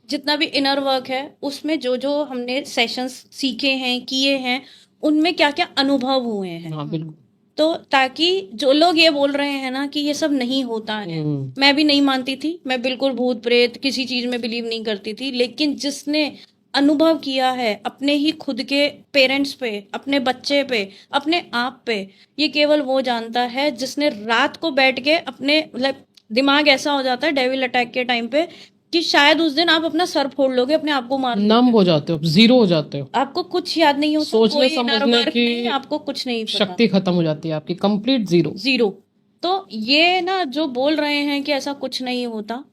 जितना भी इनर वर्क है उसमें जो जो हमने सेशंस सीखे हैं, किए हैं, उनमें क्या क्या अनुभव हुए हैं। हाँ बिल्कुल। तो ताकि जो लोग ये बोल रहे हैं ना कि ये सब नहीं होता है, मैं भी नहीं मानती थी, मैं बिल्कुल भूत प्रेत किसी चीज में बिलीव नहीं करती थी, लेकिन जिसने अनुभव किया है अपने ही खुद के पेरेंट्स पे, अपने बच्चे पे, अपने आप पे, ये केवल वो जानता है जिसने रात को बैठ के अपने मतलब दिमाग ऐसा हो जाता है डेविल अटैक के टाइम पे कि शायद उस दिन आप अपना सर फोड़ लोगे, अपने आप को मार लोगे। नम हो जाते हो, जीरो हो जाते हो, आपको कुछ याद नहीं होता, सोचने कोई inner समझने work की नहीं, आपको कुछ नहीं पता, शक्ति खत्म हो जाती है आपकी, कंप्लीट जीरो। जीरो। तो ये ना जो बोल रहे हैं कि ऐसा कुछ नहीं होता,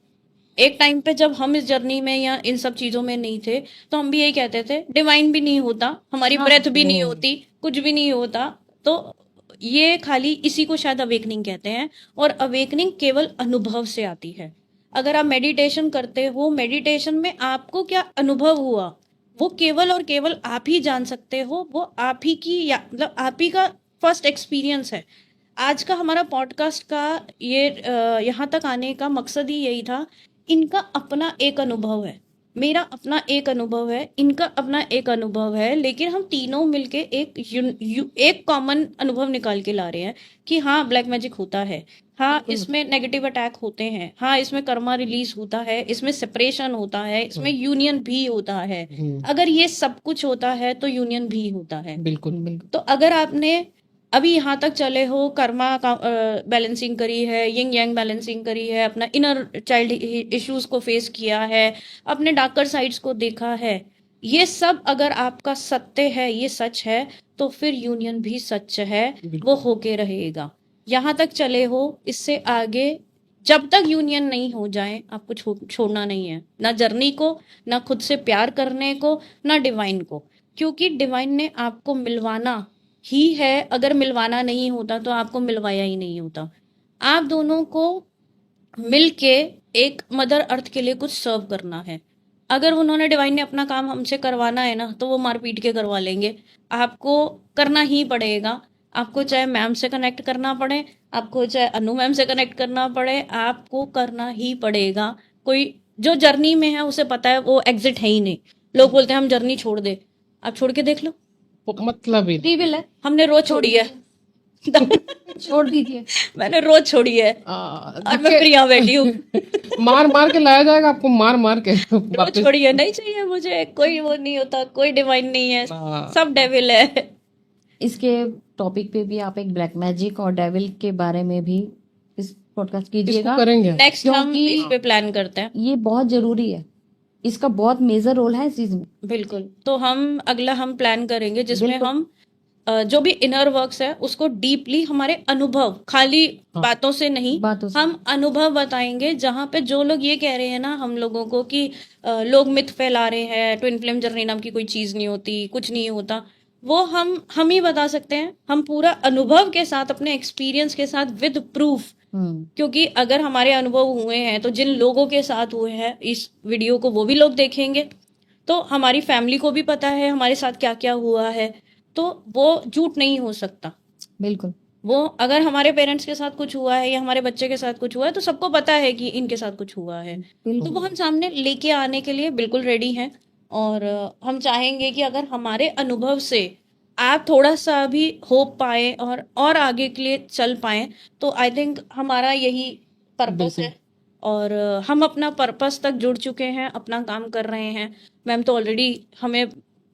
एक टाइम पे जब हम इस जर्नी में या इन सब चीजों में नहीं थे तो हम भी यही कहते थे डिवाइन भी नहीं होता, हमारी ब्रेथ भी नहीं होती, कुछ भी नहीं होता। तो ये खाली इसी को शायद अवेकनिंग कहते हैं, और अवेकनिंग केवल अनुभव से आती है। अगर आप मेडिटेशन करते हो, मेडिटेशन में आपको क्या अनुभव हुआ वो केवल और केवल आप ही जान सकते हो, वो आप ही की या मतलब आप ही का फर्स्ट एक्सपीरियंस है। आज का हमारा पॉडकास्ट का ये यहाँ तक आने का मकसद ही यही था। इनका अपना एक अनुभव है, मेरा अपना एक अनुभव है, इनका अपना एक अनुभव है, लेकिन हम तीनों मिलके एक कॉमन अनुभव निकाल के ला रहे हैं कि हाँ ब्लैक मैजिक होता है, हाँ इसमें नेगेटिव अटैक होते हैं, हाँ इसमें कर्मा रिलीज होता है, इसमें सेपरेशन होता है, इसमें यूनियन भी होता है। अगर ये सब कुछ होता है तो यूनियन भी होता है। बिल्कुल बिल्कुल। तो अगर आपने अभी यहाँ तक चले हो, कर्मा बैलेंसिंग करी है, यिंग यांग बैलेंसिंग करी है, अपना इनर चाइल्ड इश्यूज को फेस किया है, अपने डार्कर साइड्स को देखा है, ये सब अगर आपका सत्य है, ये सच है, तो फिर यूनियन भी सच है, वो होके रहेगा। यहाँ तक चले हो, इससे आगे जब तक यूनियन नहीं हो जाए आपको छोड़ना नहीं है, ना जर्नी को, ना खुद से प्यार करने को, ना डिवाइन को, क्योंकि डिवाइन ने आपको मिलवाना ही है। अगर मिलवाना नहीं होता तो आपको मिलवाया ही नहीं होता। आप दोनों को मिलके एक मदर अर्थ के लिए कुछ सर्व करना है। अगर उन्होंने डिवाइन ने अपना काम हमसे करवाना है ना, तो वो मार पीट के करवा लेंगे, आपको करना ही पड़ेगा। आपको चाहे मैम से कनेक्ट करना पड़े, आपको चाहे अनु मैम से कनेक्ट करना पड़े, आपको करना ही पड़ेगा। कोई जो जर्नी में है उसे पता है वो एग्जिट है ही नहीं। लोग बोलते हैं हम जर्नी छोड़ दे, आप छोड़ के देख लो, मतलब ही फ्री विल है। हमने रोज छोड़ी है। छोड़ दीजिए। मैंने रोज छोड़ी है और मैं देखिए, फिर यहाँ बैठी हूँ। मार मार के लाया जाएगा आपको, मार मार के रोज वापस। छोड़ी है, नहीं चाहिए मुझे, कोई वो नहीं होता, कोई डिवाइन नहीं है, हाँ। सब डेविल है। इसके टॉपिक पे भी आप एक ब्लैक मैजिक और डेविल के बारे में भी इस पॉडकास्ट इसको कीजिएगा, करेंगे। नेक्स्ट हम क्योंकि- इस पे प्लान करते हैं। ये बहुत जरूरी है, इसका बहुत मेजर रोल है इस चीज में। बिल्कुल, तो हम अगला हम प्लान करेंगे जिसमें बिल्कुल। हम जो भी इनर वर्क्स है उसको डीपली हमारे अनुभव, खाली बातों से नहीं, बातों से। हम अनुभव बताएंगे, जहाँ पे जो लोग ये कह रहे हैं ना हम लोगों को कि लोग मिथ फैला रहे हैं, ट्विन फ्लेम जर्नी नाम की कोई चीज नहीं होती, कुछ नहीं होता, वो हम ही बता सकते हैं। हम पूरा अनुभव के साथ, अपने एक्सपीरियंस के साथ, विद प्रूफ, क्योंकि अगर हमारे अनुभव हुए हैं तो जिन लोगों के साथ हुए हैं इस वीडियो को वो भी लोग देखेंगे, तो हमारी फैमिली को भी पता है हमारे साथ क्या क्या हुआ है, तो वो झूठ नहीं हो सकता। बिल्कुल। वो अगर हमारे पेरेंट्स के साथ कुछ हुआ है या हमारे बच्चे के साथ कुछ हुआ है तो सबको पता है कि इनके साथ कुछ हुआ है, तो बिल्कुल। वो हम सामने लेके आने के लिए बिल्कुल रेडी हैं। और हम चाहेंगे कि अगर हमारे अनुभव से आप थोड़ा सा भी होप पाए और आगे के लिए चल पाए, तो आई थिंक हमारा यही पर्पस है। और हम अपना पर्पस तक जुड़ चुके हैं, अपना काम कर रहे हैं। मैम तो ऑलरेडी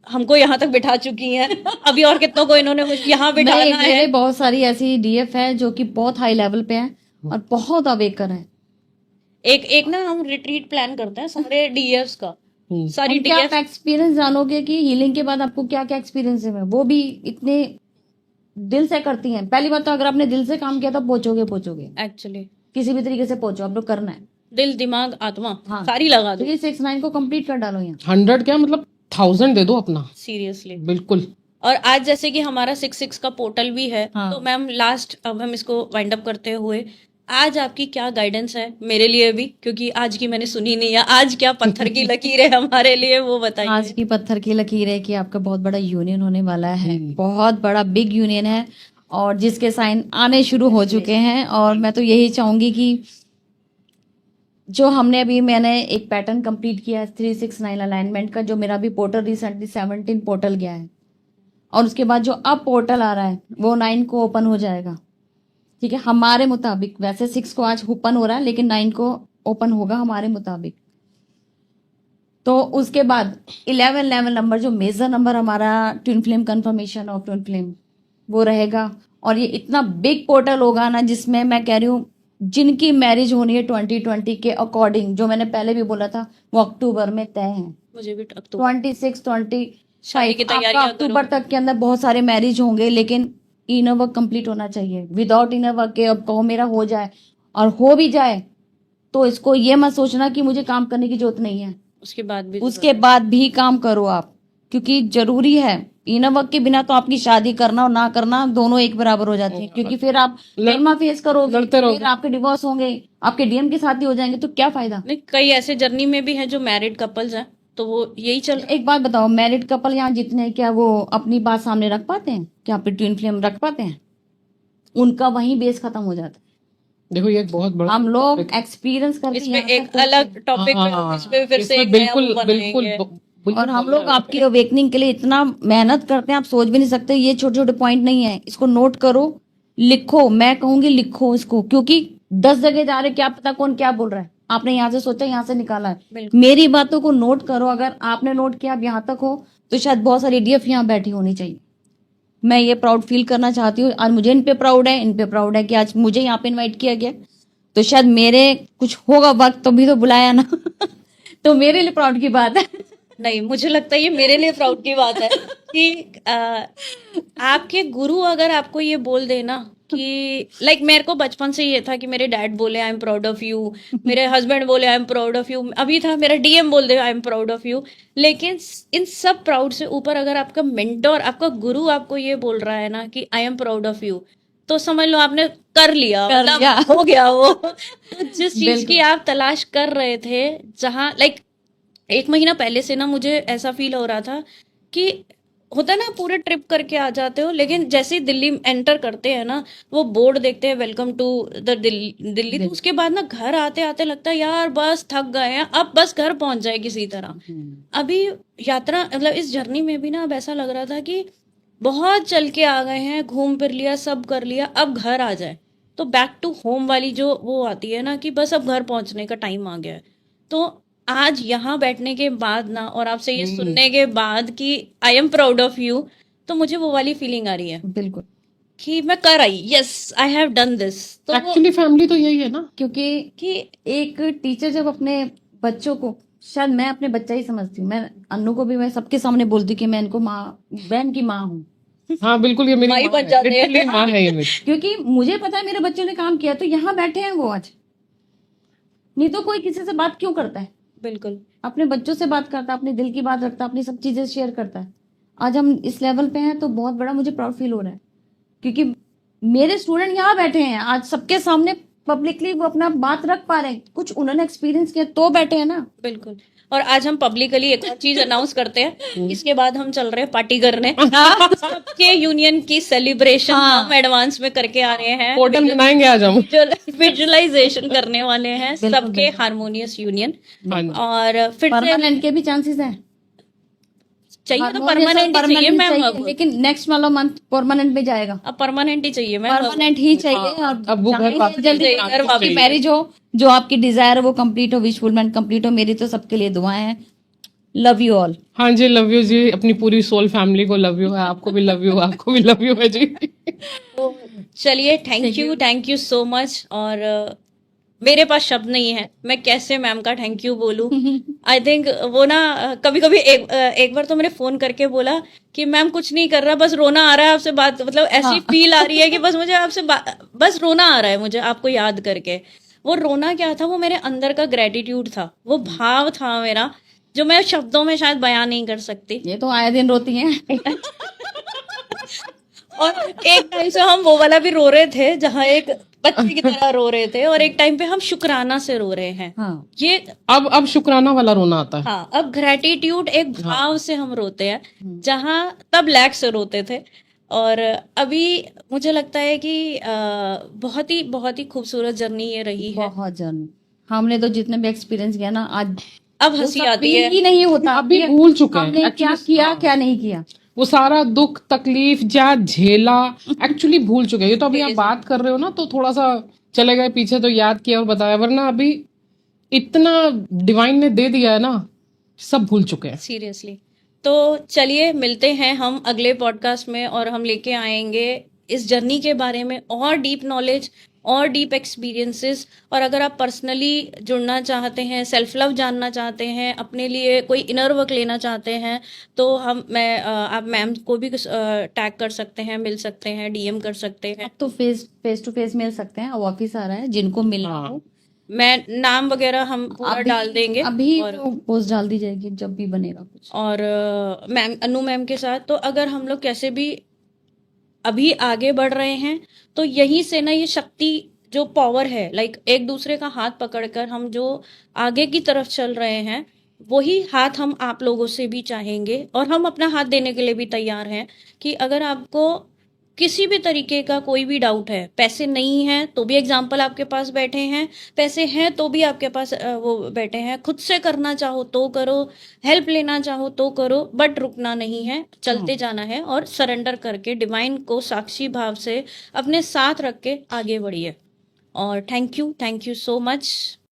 हमको यहाँ तक बिठा चुकी हैं, अभी और कितनों को इन्होंने यहाँ बिठाना नहीं, है। मेरे बहुत सारी ऐसी डीएफ है जो कि बहुत हाई लेवल पे हैं और बहुत अवेकर हैं। एक ना हम रिट्रीट प्लान करते हैं सारे डीएफ्स का, सारी क्या डीएफ। आप एक्सपीरियंस जानोगे कि हीलिंग के बाद आपको क्या क्या एक्सपीरियंस है, वो भी इतने दिल से करती हैं। पहली बात तो अगर आपने दिल से काम किया तो पहुंचोगे, एक्चुअली किसी भी तरीके से पहुंचो, आप लोग करना है। दिल, दिमाग, आत्मा, हाँ। सारी लगा दो 369 को कंप्लीट कर डालो यहाँ। 100 क्या मतलब 1000 दे दो अपना, सीरियसली। बिल्कुल। और आज जैसे कि हमारा 66 का पोर्टल भी है, हाँ। तो मैम लास्ट अब हम इसको वाइंड अप करते हुए, आज आपकी क्या गाइडेंस है मेरे लिए भी, क्योंकि आज की मैंने सुनी नहीं है, आज क्या पत्थर की लकीर है हमारे लिए, वो बताइए। आज की पत्थर की लकीर है कि आपका बहुत बड़ा यूनियन होने वाला है, बहुत बड़ा बिग यूनियन है, और जिसके साइन आने शुरू हो चुके हैं। और मैं तो यही चाहूंगी कि जो हमने अभी, मैंने एक पैटर्न कंप्लीट किया है 369 अलाइनमेंट का, जो मेरा भी पोर्टल रिसेंटली 17 पोर्टल गया है, और उसके बाद जो अब पोर्टल आ रहा है वो 9 को ओपन हो जाएगा। ठीक है, हमारे मुताबिक, वैसे 6 को आज ओपन हो रहा है लेकिन 9 को ओपन होगा हमारे मुताबिक। तो उसके बाद 11 नंबर, जो मेजर नंबर हमारा twin flame confirmation of twin flame, वो रहेगा। और ये इतना बिग पोर्टल होगा ना, जिसमें मैं कह रही हूँ जिनकी मैरिज होनी है 2020 के अकॉर्डिंग, जो मैंने पहले भी बोला था, वो अक्टूबर में तय है। मुझे भी अक्टूबर 26, 20 शादी की आपका तैयारियां अक्टूबर तक के अंदर बहुत सारे मैरिज होंगे, लेकिन इनर वर्क कंप्लीट होना चाहिए। विदाउट इनर वर्क के अब कहो मेरा हो जाए, और हो भी जाए तो इसको ये मत सोचना कि मुझे काम करने की जरूरत नहीं है, उसके बाद भी काम करो आप, क्योंकि जरूरी है। इनर वर्क के बिना तो आपकी शादी करना और ना करना दोनों एक बराबर हो जाती है, क्योंकि फिर आप लड़मा फेस करोगे, लड़ते रहोगे। फिर आपके डिवोर्स होंगे, आपके डीएम के साथ ही हो जाएंगे, तो क्या फायदा। नहीं, कई ऐसे जर्नी में भी हैं जो मैरिड कपल्स हैं, तो वो यही चल। एक बात बताओ, मैरिड कपल यहाँ जितने, क्या वो अपनी बात सामने रख पाते हैं? क्या पे ट्विन फ्लेम रख पाते हैं? उनका वहीं बेस खत्म हो जाता है। देखो ये एक बहुत बड़ा हम लोग एक्सपीरियंस करके इसमें यहाँ एक तक पहुंचे। अलग टॉपिक हाँ, इस पे फिर से इसमें एक नया बिल्कुल वो बिल्कुल बनाएंगे। और हम लोग आपकी अवेकनिंग के लिए इतना मेहनत करते हैं, आप सोच भी नहीं सकते। ये छोटे छोटे पॉइंट नहीं है, इसको नोट करो, लिखो। मैं कहूंगी लिखो इसको, क्योंकि 10 जगह जा रहे, क्या पता कौन क्या बोल रहा है। आपने यहाँ से सोचा, यहाँ से निकाला है। बिल्कुल। मेरी बातों को नोट करो। अगर आपने नोट किया, अब यहाँ तक हो, तो शायद बहुत सारी डीएफ यहाँ बैठी होनी चाहिए। मैं ये प्राउड फील करना चाहती हूँ। आज मुझे इन पे प्राउड है कि आज मुझे यहाँ पे इन्वाइट किया गया, तो शायद मेरे कुछ होगा वक्त, तो भी तो बुलाया ना तो मेरे लिए प्राउड की बात है। नहीं, मुझे लगता है ये मेरे लिए प्राउड की बात है कि आपके गुरु अगर आपको ये बोल देना कि लाइक मेरे को बचपन से ये था कि मेरे डैड बोले I am proud of you, मेरे हस्बैंड बोले I am proud of you, अभी था मेरा डीएम बोल दे I am proud of you. लेकिन इन सब प्राउड से ऊपर अगर आपका मेंटोर, आपका गुरु आपको ये बोल रहा है ना कि आई एम प्राउड ऑफ यू, तो समझ लो आपने कर लिया, मतलब हो गया वो। तो जिस चीज की आप तलाश कर रहे थे, जहाँ लाइक 1 महीना पहले से ना मुझे ऐसा फील हो रहा था कि होता है ना, पूरे ट्रिप करके आ जाते हो, लेकिन जैसे ही दिल्ली एंटर करते हैं ना, वो बोर्ड देखते हैं वेलकम टू द दिल्ली, तो उसके बाद ना घर आते आते लगता है यार बस थक गए हैं, अब बस घर पहुंच जाए किसी तरह। अभी यात्रा, मतलब इस जर्नी में भी ना अब ऐसा लग रहा था कि बहुत चल के आ गए हैं, घूम फिर लिया, सब कर लिया, अब घर आ जाए तो बैक टू होम वाली जो वो आती है ना कि बस अब घर पहुंचने का टाइम आ गया है। तो आज यहाँ बैठने के बाद ना और आपसे ये सुनने के बाद कि आई एम प्राउड ऑफ यू, तो मुझे वो वाली फीलिंग आ रही है बिल्कुल, कि मैं कर आई, yes I have done this. तो वो एक्चुअली फैमिली तो यही है ना। क्योंकि कि एक टीचर जब अपने बच्चों को, शायद मैं अपने बच्चा ही समझती हूँ, मैं अन्नू को भी मैं सबके सामने बोलती हूँ कि मैं इनको माँ, बहन की माँ हूँ, हाँ बिल्कुल, ये मेरी माँ ही माँ बन है, जाते हैं। literally माँ है ये मेरी। क्योंकि मुझे पता है मेरे बच्चों ने काम किया, तो यहाँ बैठे हैं वो आज। नहीं तो कोई किसी से बात क्यों करता है? बिल्कुल अपने बच्चों से बात करता है, अपने दिल की बात रखता है, अपनी सब चीजें शेयर करता है। आज हम इस लेवल पे हैं तो बहुत बड़ा मुझे प्राउड फील हो रहा है, क्योंकि मेरे स्टूडेंट यहाँ बैठे हैं आज सबके सामने, पब्लिकली वो अपना बात रख पा रहे हैं, कुछ उन्होंने एक्सपीरियंस किया तो बैठे हैं ना। बिल्कुल। और आज हम पब्लिकली एक और चीज अनाउंस करते हैं, इसके बाद हम चल रहे हैं पार्टी करने, सबके यूनियन की सेलिब्रेशन हम एडवांस में करके आ रहे हैं, होटल बनाएंगे आज हम। विजुअलाइजेशन करने वाले हैं बिल्कुल, सबके हारमोनियस यूनियन। हाँ जी। और फिर से परमानेंट के भी चांसेस हैं, चाहिए तो Harmonious और परमानेंट ही चाहिए permanent मैम, चाहिए, अब लेकिन नेक्स्ट वाला मंथ परमानेंट में जाएगा। अब परमानेंट ही चाहिए मैम, परमानेंट ही चाहिए। और अब वो घर चाहेंगे वापस जल्दी चाहिए, घर वापस आपकी मैरिज हो, जो आपकी डिजायर है वो कंप्लीट हो, विश फुलमेंट कंप्लीट हो। मेरी तो सबके लिए दुआएं हैं। Love you all. हाँ जी, लव यू जी, अपनी पूरी सोल फैमिली को लव यू है, आपको भी लव यू, आपको भी लव यू है जी। तो चलिए, थैंक यू सो मच। और मेरे पास शब्द नहीं है, मैं कैसे मैम का थैंक यू बोलूं। आई थिंक वो ना कभी कभी एक बार तो मैंने फोन करके बोला कि मैम कुछ नहीं कर रहा, बस रोना आ रहा है आपसे बात, मतलब ऐसी फील आ रही है कि बस मुझे आपसे बस रोना आ रहा है मुझे आपको याद करके। वो रोना क्या था, वो मेरे अंदर का ग्रेटिट्यूड था, वो भाव था मेरा, जो मैं शब्दों में शायद बयां नहीं कर सकती। ये तो आए दिन रोती हैं। और एक टाइम से हम वो वाला भी रो रहे थे जहाँ एक बच्चे की तरह रो रहे थे, और एक टाइम पे हम शुक्राना से रो रहे हैं। हाँ, ये अब शुक्राना वाला रोना आता है। हाँ, अब ग्रेटिट्यूड एक भाव से हम रोते हैं, जहाँ तब लैक से रोते थे। और अभी मुझे लगता है कि बहुत ही खूबसूरत जर्नी ये रही है। बहुत जन हमने तो जितने भी एक्सपीरियंस किया ना, आज अब हंसी आती है। ही नहीं होता। अभी भूल चुके हैं हमने क्या किया क्या नहीं किया। वो सारा दुख तकलीफ जा झेला एक्चुअली भूल चुके हैं। ये तो अभी आप बात कर रहे हो ना, तो थोड़ा सा चले गए पीछे तो याद किया और बताया, वरना अभी इतना डिवाइन ने दे दिया है ना, सब भूल चुके हैं सीरियसली। तो चलिए, मिलते हैं हम अगले पॉडकास्ट में, और हम लेके आएंगे इस जर्नी के बारे में और डीप नॉलेज और डीप एक्सपीरियंसेस। और अगर आप पर्सनली जुड़ना चाहते हैं, सेल्फ लव जानना चाहते हैं, अपने लिए कोई इनर वर्क लेना चाहते हैं, तो आप मैम को भी टैग कर सकते हैं, मिल सकते हैं, डीएम कर सकते हैं। अब तो फेस टू फेस मिल सकते हैं। अब ऑफिस आ रहा है, जिनको मिलना हो मैं नाम वगैरह हम पूरा डाल देंगे, अभी और पोस्ट डाल दी जाएगी जब भी बनेगा कुछ। और मैम अनु मैम के साथ, तो अगर हम लोग कैसे भी अभी आगे बढ़ रहे हैं, तो यहीं से ना ये शक्ति जो पावर है, लाइक एक दूसरे का हाथ पकड़कर हम जो आगे की तरफ चल रहे हैं, वही हाथ हम आप लोगों से भी चाहेंगे। और हम अपना हाथ देने के लिए भी तैयार हैं कि अगर आपको किसी भी तरीके का कोई भी डाउट है, पैसे नहीं है तो भी एग्जाम्पल आपके पास बैठे हैं, पैसे हैं तो भी आपके पास वो बैठे हैं, खुद से करना चाहो तो करो, हेल्प लेना चाहो तो करो, बट रुकना नहीं है, चलते जाना है, और सरेंडर करके डिवाइन को साक्षी भाव से अपने साथ रख के आगे बढ़िए। और थैंक यू सो मच।